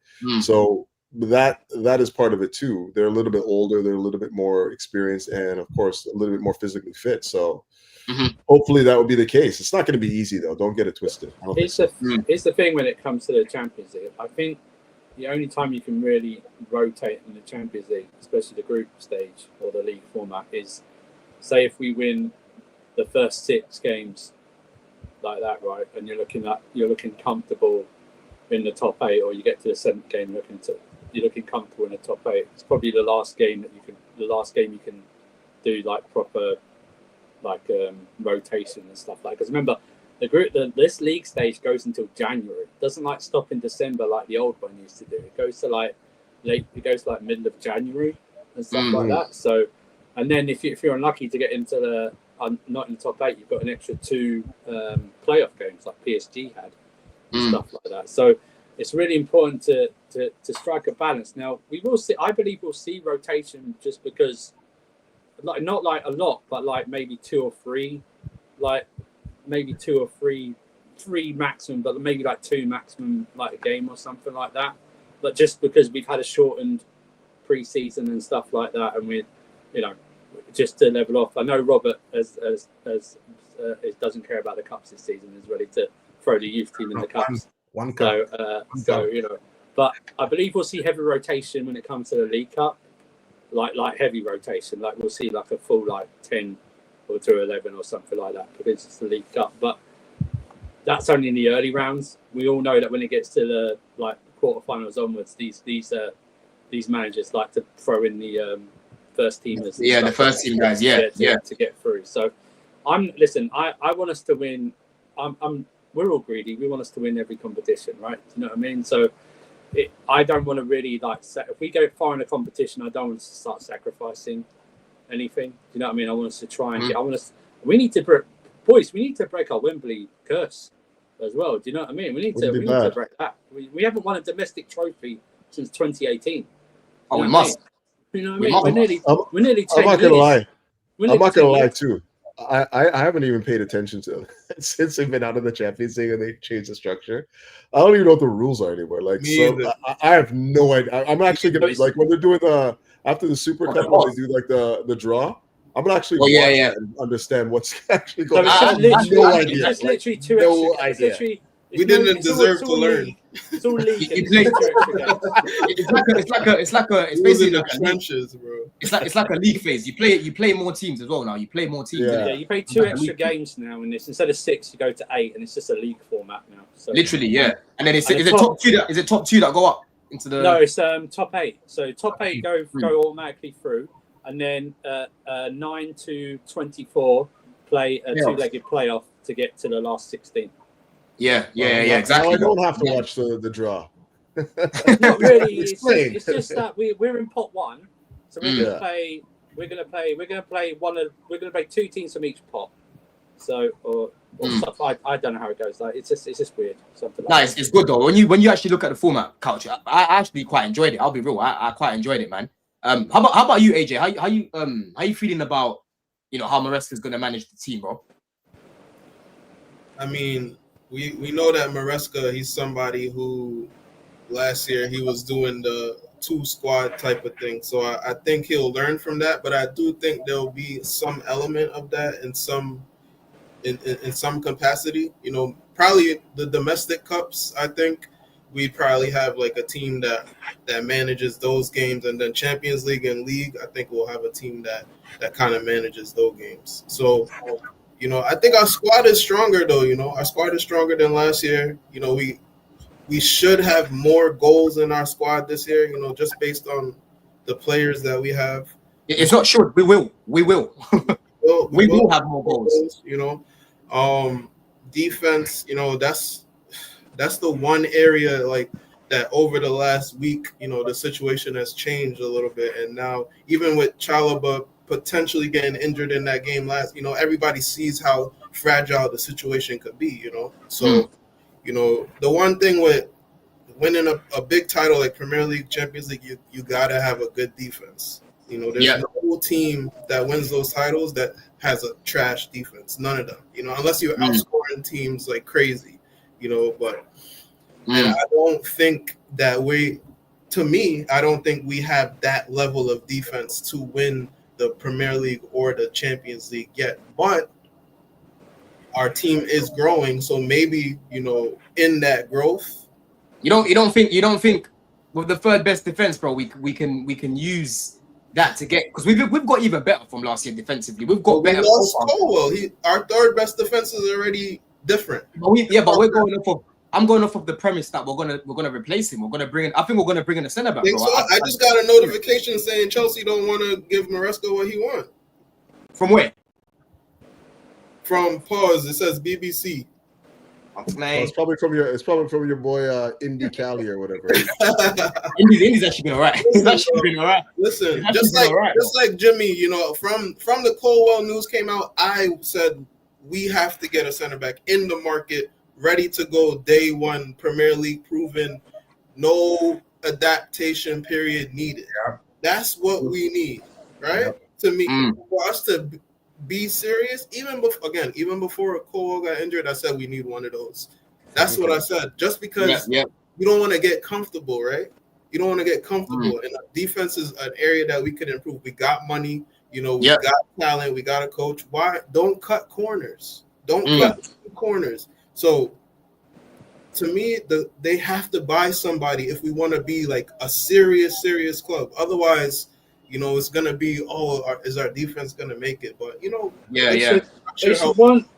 So that is part of it too. They're a little bit older, they're a little bit more experienced, and of course a little bit more physically fit. So hopefully that will be the case. It's not going to be easy though. Don't get it twisted. It's the thing when it comes to the Champions League. I think the only time you can really rotate in the Champions League, especially the group stage or the league format, is say if we win the first 6 games like that, right, and you're looking comfortable in the top 8, or you get to the 7th game you're looking comfortable in the top 8. It's probably the last game you can do like proper rotation and stuff like. Because remember, this league stage goes until January. It doesn't like stop in December like the old one used to do. It goes to like middle of January and stuff like that. So, and then if you're unlucky to get into the not in the top 8, you've got an extra 2 playoff games like PSG had and stuff like that. So it's really important to strike a balance. Now we will see. I believe we'll see rotation just because, like, not like a lot, but like maybe 2 or 3, like maybe 2 or 3 maximum, but maybe like 2 maximum, like a game or something like that. But just because we've had a shortened pre-season and stuff like that, and we, just to level off. I know Robert doesn't care about the cups this season. Is ready to throw the youth team in the cups. One cup. But I believe we'll see heavy rotation when it comes to the League Cup, like heavy rotation. Like we'll see like a full 10 or to 11 or something like that because it's the League Cup. But that's only in the early rounds. We all know that when it gets to the quarterfinals onwards, these managers like to throw in the first teamers. Yeah, the first team guys. To get through. So I want us to win. We're all greedy. We want us to win every competition, right? Do you know what I mean? So I don't want to really if we go far in a competition, I don't want us to start sacrificing anything. Do you know what I mean? I want us to try and we need to break our Wembley curse as well. Do you know what I mean? We need to break that. We haven't won a domestic trophy since 2018. Oh, we must. You know what I mean? We're nearly 10 I'm not gonna lie. I'm not gonna lie too. I haven't even paid attention to it since they've been out of the Champions League and they changed the structure. I don't even know what the rules are anymore. Like, I have no idea. I'm actually gonna when they're doing after the Super Cup, when they do the draw. I'm gonna actually watch and understand what's actually going on. No idea. It's literally two extra games. We didn't deserve to learn. It's all league. It's basically like trenches, bro. It's like a league phase. You play more teams as well now. You play more teams. Yeah, you play 2 extra games now in this. Instead of 6, you go to 8, and it's just a league format now. So literally, yeah. And then is it top 2 that go up into the? No, it's top 8. So top 8 go automatically through, and then 9 to 24 play a 2-legged playoff to get to the last 16. Yeah, exactly. I don't have to watch the draw. Not really. It's just that we're in pot 1, so we're gonna play. We're gonna play 2 teams from each pot. So or stuff. I don't know how it goes. Like it's just weird. Something. Like it's good though. When you actually look at the format, culture, I actually quite enjoyed it. I'll be real. I quite enjoyed it, man. How about you, AJ? How you feeling about how Maresca is gonna manage the team, bro? I mean, we know that Maresca, he's somebody who last year he was doing the 2 squad type of thing. So I think he'll learn from that, but I do think there'll be some element of that in some capacity. Probably the domestic cups, I think we probably have like a team that manages those games, and then Champions League and League, I think we'll have a team that kind of manages those games. So I think our squad is stronger though. Our squad is stronger than last year. We should have more goals in our squad this year, just based on the players that we have. It's not sure. We will. We will have more goals. Defense, that's the one area like that over the last week, the situation has changed a little bit. And now even with Chalaba potentially getting injured in that game last, everybody sees how fragile the situation could be, So, the one thing with winning a big title like Premier League, Champions League, you got to have a good defense. There's no team that wins those titles that has a trash defense. None of them, unless you're outscoring teams like crazy, but and I don't think that I don't think we have that level of defense to win the Premier League or the Champions League yet. But our team is growing, so maybe, in that growth. You don't think with the third best defense, bro, we can use that to get, because we've got even better from last year defensively. We've got better. Our third best defense is already different. But we're going off of. I'm going off of the premise that we're gonna replace him. We're gonna bring in. I think we're gonna bring in a centre back. I just got a notification saying Chelsea don't want to give Maresca what he wants. From where? From pause. It says BBC. It's probably from your boy Indy Cali or whatever. Indy's actually been alright. He's actually been alright. Listen, just like Jimmy, from the Colwell news came out, I said we have to get a center back in the market, ready to go day one, Premier League proven, no adaptation period needed. Yeah. That's what we need, right? Yeah. To me, for us to be serious, even before Cole got injured, I said we need one of those. That's what I said. Just because you don't want to get comfortable, right? You don't want to get comfortable. And defense is an area that we could improve. We got money, we got talent, we got a coach. Why don't cut corners? Don't cut corners. So to me, they have to buy somebody if we want to be like a serious club. Otherwise, it's gonna be, is our defense gonna make it? But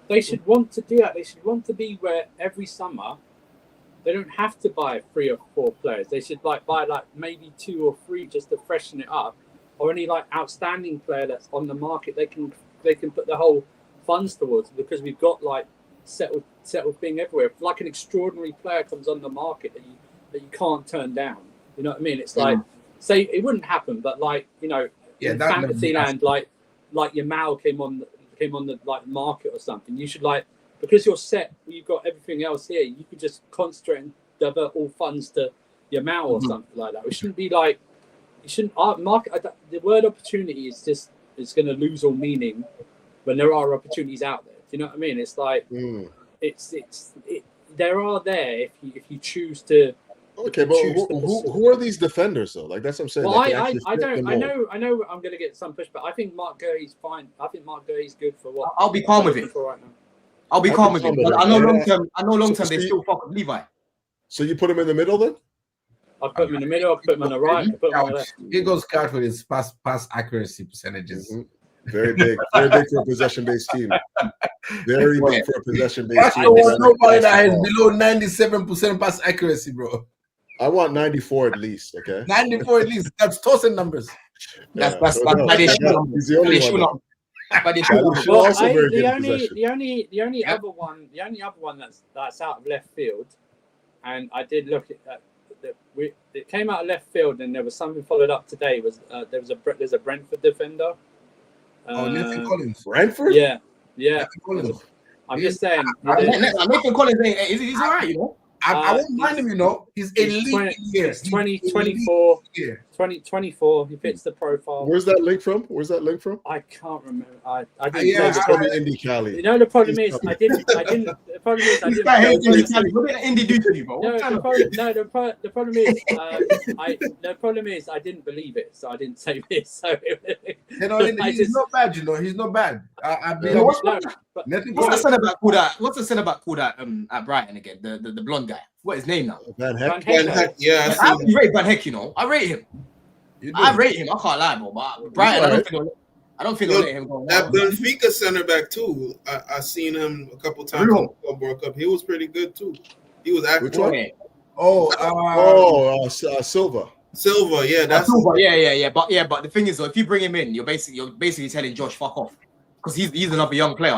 they they should want to do that. They should want to be where every summer they don't have to buy 3 or 4 players. They should buy maybe 2 or 3 just to freshen it up, or any outstanding player that's on the market. They can put the whole funds towards, because we've got settled thing everywhere. If an extraordinary player comes on the market that you can't turn down, you know what I mean? It's say it wouldn't happen, but in fantasy land, like Yamal came on the market or something. You should because you're set, you've got everything else here. You could just concentrate and divert all funds to Yamal or something like that. It shouldn't be you shouldn't market. The word opportunity is going to lose all meaning when there are opportunities out there. Do you know what I mean? It's there are there if you choose to. Okay, but who are these defenders though? That's what I'm saying. Well, I know I'm going to get some pushback. I think Mark Gurry's fine. I think Mark Gurry's good for what. I'll be calm with it. Right now. I'll be calm with it. But I know long term they still fuck with Levi. So you put him in the middle then? I put him in the middle. I put him on the right. I put him on the left. He goes scout with his pass accuracy percentages. Very big for a possession-based team. Very big for a possession-based team. I want nobody that has below 97% pass accuracy, bro. I want 94 at least. Okay, 94 at least. That's tossing numbers. That's he's the only one. But the only other one that's out of left field, and I did look at it came out of left field, and there was something followed up today. There's a Brentford defender. Nathan Collins. Brentford? Yeah. Collins. I'm just saying. Nathan Collins, he's all right, I won't mind him, He's elite year. He's 2024. He fits the profile. Where's that link from? I can't remember. I didn't. It's probably Indy Cali. The problem is I didn't. The problem is I didn't. What did Indy do to you, bro? The problem is I didn't believe it, so I didn't say this. So he's not bad. He's not bad. What's the centre back called at Brighton again? The blonde guy. What is his name now? Van Heck. Yeah, I rate Van Heck. I rate him. I can't lie, bro. But Brighton, I don't think they'll let him go. That Benfica centre back too. I seen him a couple times in the World Cup. He was pretty good too. He was active. Which one? Silva. Silva, yeah, that's Silva. Yeah. But the thing is, though, if you bring him in, you're basically telling Josh fuck off, because he's another young player.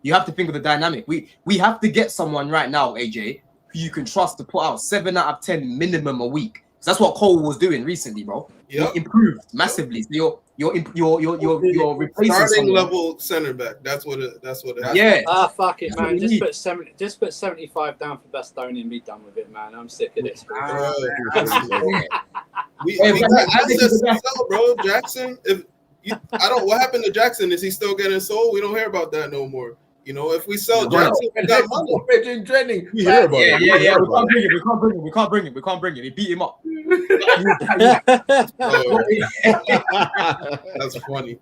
You have to think of the dynamic. We have to get someone right now, AJ, who you can trust to put out 7 out of 10 minimum a week. So that's what Cole was doing recently, bro. Yep. He improved massively. So you're replacing starting level center back. That's what it has. Yeah. Fuck it, man. Just put 75 down for Bastoni and be done with it, man. I'm sick of this. Bro, Jackson. What happened to Jackson? Is he still getting sold? We don't hear about that no more. If we sell Jackson, we got money. In training. We hear about it. Yeah. We can't bring him. They beat him up. That's funny.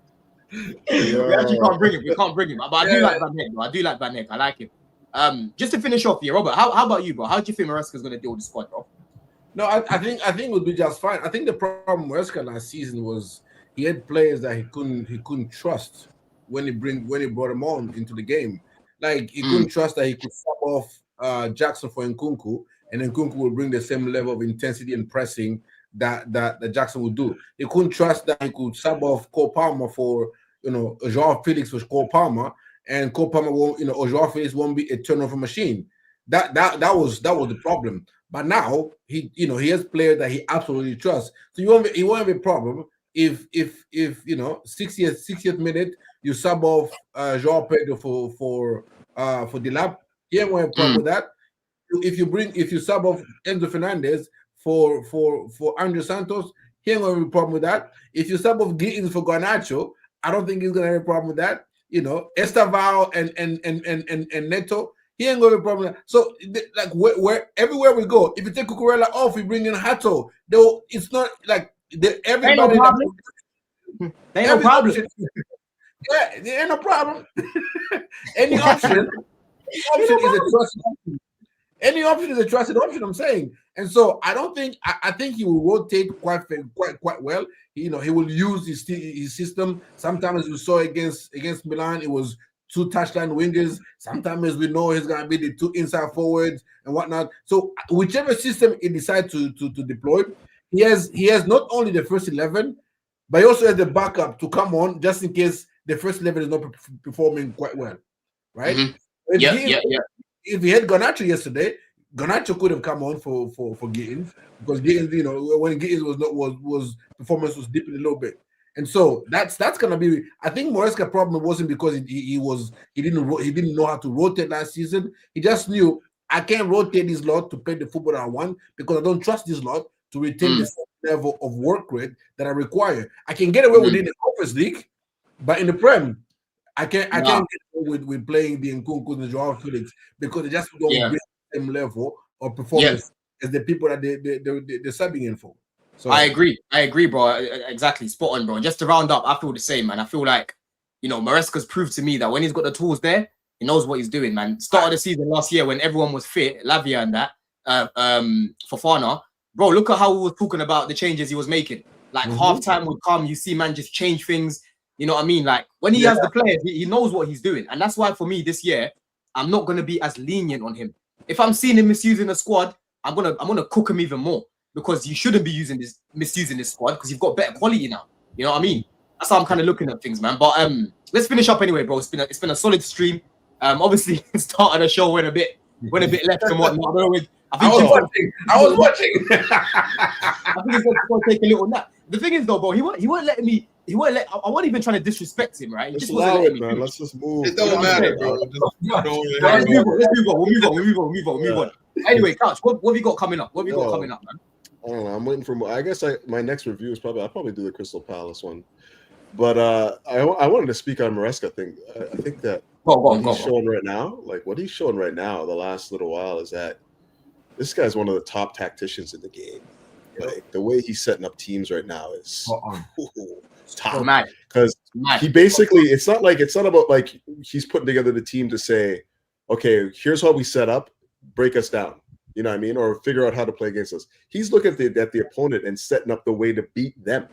We actually can't bring him. But I do like Van Heck. I like him. Just to finish off here, Robert, how about you, bro? How do you think Maresca's going to deal with the squad, bro? No, I think it would be just fine. I think the problem with Maresca last season was he had players that he couldn't trust when he brought them on into the game. He couldn't trust that he could sub off Jackson for Nkunku, and Nkunku will bring the same level of intensity and pressing that Jackson would do. He couldn't trust that he could sub off Cole Palmer for Joao Felix for Cole Palmer, and Cole Palmer won't Joao Felix won't be a turnover machine. That was the problem. But now he has players that he absolutely trusts. So he won't have a problem if 60th minute you sub off Joao Pedro for Delap. He ain't going to have a problem with that. If you sub off Enzo Fernandez for Andres Santos, he ain't going to have a problem with that. If you sub off Gittins for Garnacho, I don't think he's going to have a problem with that. Estaval and Neto, he ain't going to have a problem with that. So where everywhere we go, if you take Cucurella off, we bring in Hato. It's not like everybody. Ain't no problem. Yeah, there ain't no problem. Any option is a trusted option. Any option is a trusted option, I'm saying. And so I think he will rotate quite well. He will use his system. Sometimes we saw against Milan, it was two touchdown wingers. Sometimes we know he's gonna be the two inside forwards and whatnot. So whichever system he decides to deploy, he has not only the first 11, but he also has the backup to come on just in case the first 11 is not performing quite well, right? If he had Garnacho yesterday, Garnacho could have come on for Gittins, because Gittins, you know, when Gittins was performance was dipping a little bit, and so that's gonna be. I think Maresca problem wasn't because he didn't know how to rotate last season. He just knew, I can't rotate this lot to play the football I want because I don't trust this lot to retain the same level of work rate that I require. I can get away with it in the Conference League, but in the Prem, I can't get away with playing the Nkunku and the Joao Felix because they just don't bring the same level of performance as the people that they're subbing in for. So I agree, bro. Exactly, spot on, bro. Just to round up, I feel the same, man. I feel like, you know, Maresca's proved to me that when he's got the tools there, he knows what he's doing, man. Start of the season last year when everyone was fit, Lavia and that, Fofana, bro, look at how we were talking about the changes he was making. Like halftime would come, you see man just change things. You know what I mean? Like when he has the players, he knows what he's doing. And that's why for me this year, I'm not gonna be as lenient on him. If I'm seeing him misusing the squad, I'm gonna cook him even more, because you shouldn't be misusing this squad, because you've got better quality now. You know what I mean? That's how I'm kind of looking at things, man. But let's finish up anyway, bro. It's been a solid stream. Obviously, the start of the show went a bit left and whatnot. I was watching. I think he's going to take a little nap. The thing is, though, bro, he won't let me. I wasn't even trying to disrespect him, right? He just wasn't letting me. Man. Let's just move. It don't matter, bro. Let's move on. Anyway, Couch, what have you got coming up? Man? I don't know. I'm waiting for more. I guess my next review is I'll probably do the Crystal Palace one. But I wanted to speak on Maresca thing. I think that what he's showing right now, the last little while, is that this guy's one of the top tacticians in the game. Like the way he's setting up teams right now is top. Because he basically, it's not about like he's putting together the team to say, okay, here's how we set up, break us down. You know what I mean? Or figure out how to play against us. He's looking at the opponent and setting up the way to beat them.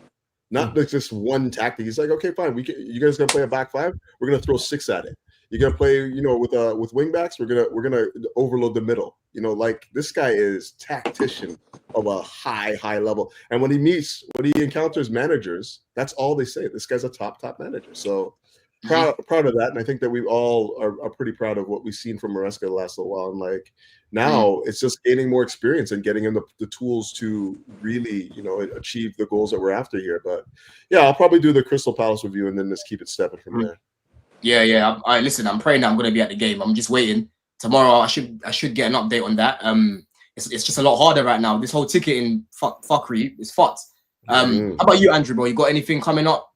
Not just one tactic. He's like, okay, fine. You guys gonna play a back five? We're gonna throw 6 at it. You're gonna play, you know, with wing backs. We're gonna overload the middle. You know, like this guy is tactician of a high level. And when he encounters managers, that's all they say. This guy's a top manager. So proud of that. And I think that we all are pretty proud of what we've seen from Maresca the last little while. And like now it's just gaining more experience and getting him the tools to really, you know, achieve the goals that we're after here. But yeah, I'll probably do the Crystal Palace review and then just keep it stepping from there. Yeah. Listen, I'm praying that I'm going to be at the game. I'm just waiting. Tomorrow, I should get an update on that. It's just a lot harder right now. This whole ticketing fuckery is fucked. How about you, Andrew, bro? You got anything coming up?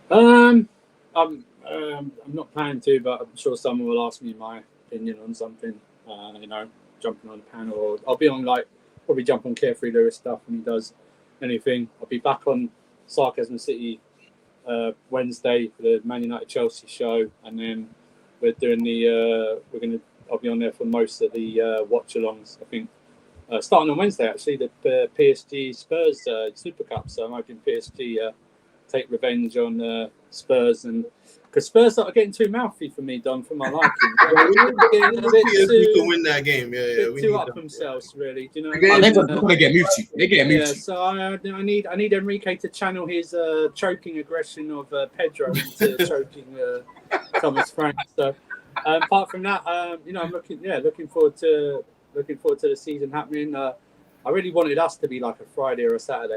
I'm not planning to, but I'm sure someone will ask me my opinion on something. You know, jumping on a panel, or I'll be on probably jump on Carefree Lewis stuff when he does anything. I'll be back on Sarcasm City Wednesday for the Man United Chelsea show, and then we're doing I'll be on there for most of the watch-alongs. I think starting on Wednesday actually, the PSG Spurs Super Cup. So I'm hoping PSG take revenge on Spurs, and because Spurs are getting too mouthy for me, Don, for my liking. We can win that game. We too up themselves, really. Do you know? They're gonna get moved to. They're getting moved to. So I need Enrique to channel his choking aggression of Pedro into choking Thomas Frank. So apart from that, you know, I'm looking forward to the season happening. I really wanted us to be like a Friday or a Saturday.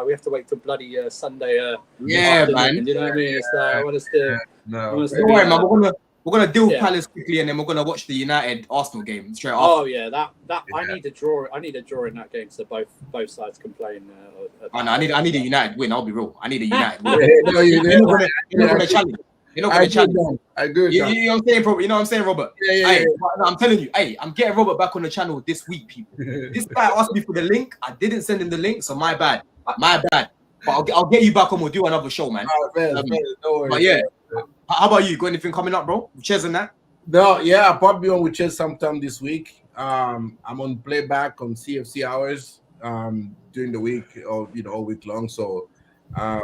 We have to wait till bloody Sunday. Man. You know what I mean? It's like, I want us to. Don't worry, man. We're gonna deal with Palace quickly, and then we're gonna watch the United Arsenal game straight after. Oh yeah, that I need a draw. I need a draw in that game, so both sides can play. I need a United win. I'll be real. I need a United win. You're not gonna challenge. You're not gonna challenge. I agree. You know what I'm saying, Robert? You know what I'm saying, Robert? Yeah. I'm telling you, I'm getting Robert back on the channel this week, people. This guy asked me for the link. I didn't send him the link, so my bad. But I'll get you back on. We'll do another show, man. Man, don't worry. But yeah, how about you? Got anything coming up, bro? Chels and that? No, yeah, I'll probably be on with Chels sometime this week. I'm on playback on CFC hours during the week, or all week long. So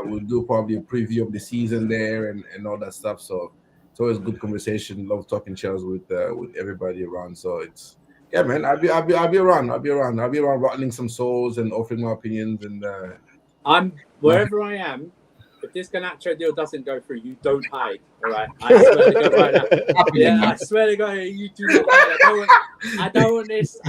we'll do probably a preview of the season there and all that stuff. So always good conversation. Love talking Chels with everybody around. So it's yeah, man. I'll be around. I'll be around rattling some souls and offering my opinions. And I'm wherever I am. If this Garnacho deal doesn't go through, you don't hide. All right, I swear to God right now. Yeah, I swear to God, you do not hide. I don't want this.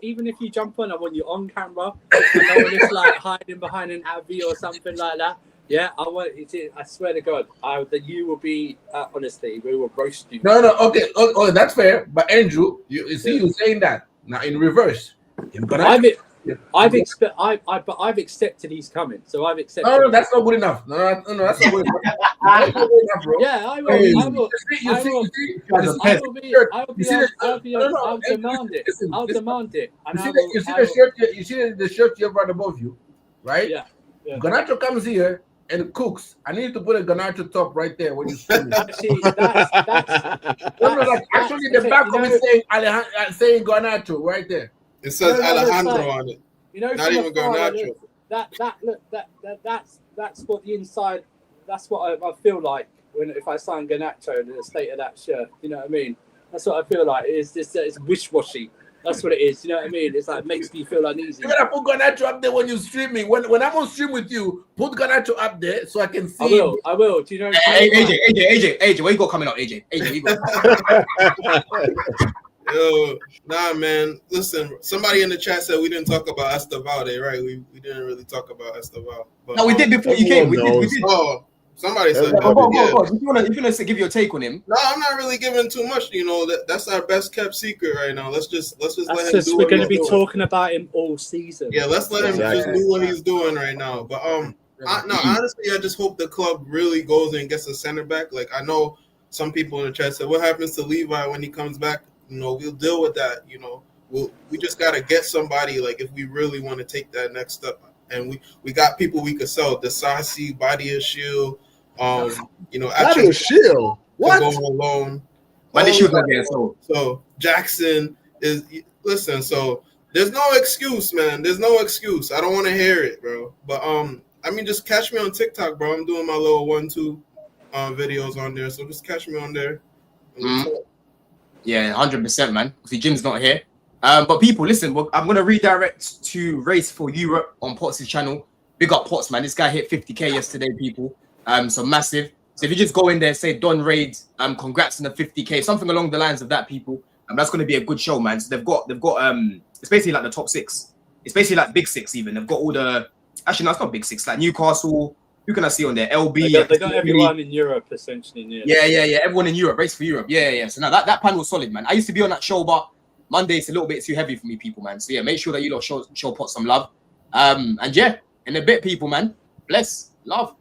Even if you jump on, I want you on camera. I don't want this like hiding behind an Abbey or something like that. Yeah, I want it. I swear to God, that you will be honestly, we will roast you. No, okay, oh, that's fair. But Andrew, you see, you saying that now in reverse. I've accepted he's coming, so I've accepted. No, that's not good enough. No, that's not good enough. That's not good enough, bro. Yeah, I will. I'll demand it. I'll demand it. You see the shirt you have right above you, right? Yeah. Garnacho comes here and cooks. I need to put a Garnacho top right there when you swim. Actually, that's actually the back of it saying Garnacho right there. It says Alejandro on it. You know, not even Garnacho. That's what the inside. That's what I feel like if I sign Garnacho in the state of that shirt. You know what I mean? That's what I feel like. It's wish-washy. That's what it is. You know what I mean? It's like makes me feel uneasy. You gotta put Garnacho up there when you're streaming. When I'm on stream with you, put Garnacho up there so I can see. I will. Do you know? AJ, where you got coming up? AJ, where you got? Yo, nah, man. Listen, somebody in the chat said we didn't talk about Estevalde, right? We didn't really talk about Esteval. No, we did before you came. We did. Oh, somebody said. If you wanna give your take on him. No, I'm not really giving too much. You know, that's our best kept secret right now. Let's just let him do. We're going to be talking about him all season. Yeah, let's let him just do what he's doing right now. But honestly, I just hope the club really goes and gets a center back. Like I know some people in the chat said, what happens to Levi when he comes back? You know, we'll deal with that. You know, we just got to get somebody, like, if we really want to take that next step. And we got people we could sell. Dasasi, Badia Shield, you know, Badia Shield. What? Go alone. Badia Shield not getting sold. So Jackson is so there's no excuse, man. There's no excuse. I don't want to hear it, bro. But I mean, just catch me on TikTok, bro. I'm doing my little 1-2 videos on there. So just catch me on there. Yeah, 100%, man. See, Jim's not here. But people, listen, I'm going to redirect to Race for Europe on Potts' channel. Big up Potts, man. This guy hit 50K yesterday, people. So massive. So if you just go in there, say Don Raid, congrats on the 50K, something along the lines of that, people. That's going to be a good show, man. So they've got it's basically like the top 6. It's basically like big 6 even. They've got all the, actually, no, it's not big 6, like Newcastle. Who can I see on there? LB. They got everyone in Europe, essentially. Yeah. Everyone in Europe. Race for Europe. Yeah. So now that panel was solid, man. I used to be on that show, but Monday's a little bit too heavy for me, people, man. So yeah, make sure that you lot show Pot some love. And yeah, in a bit, people, man. Bless. Love.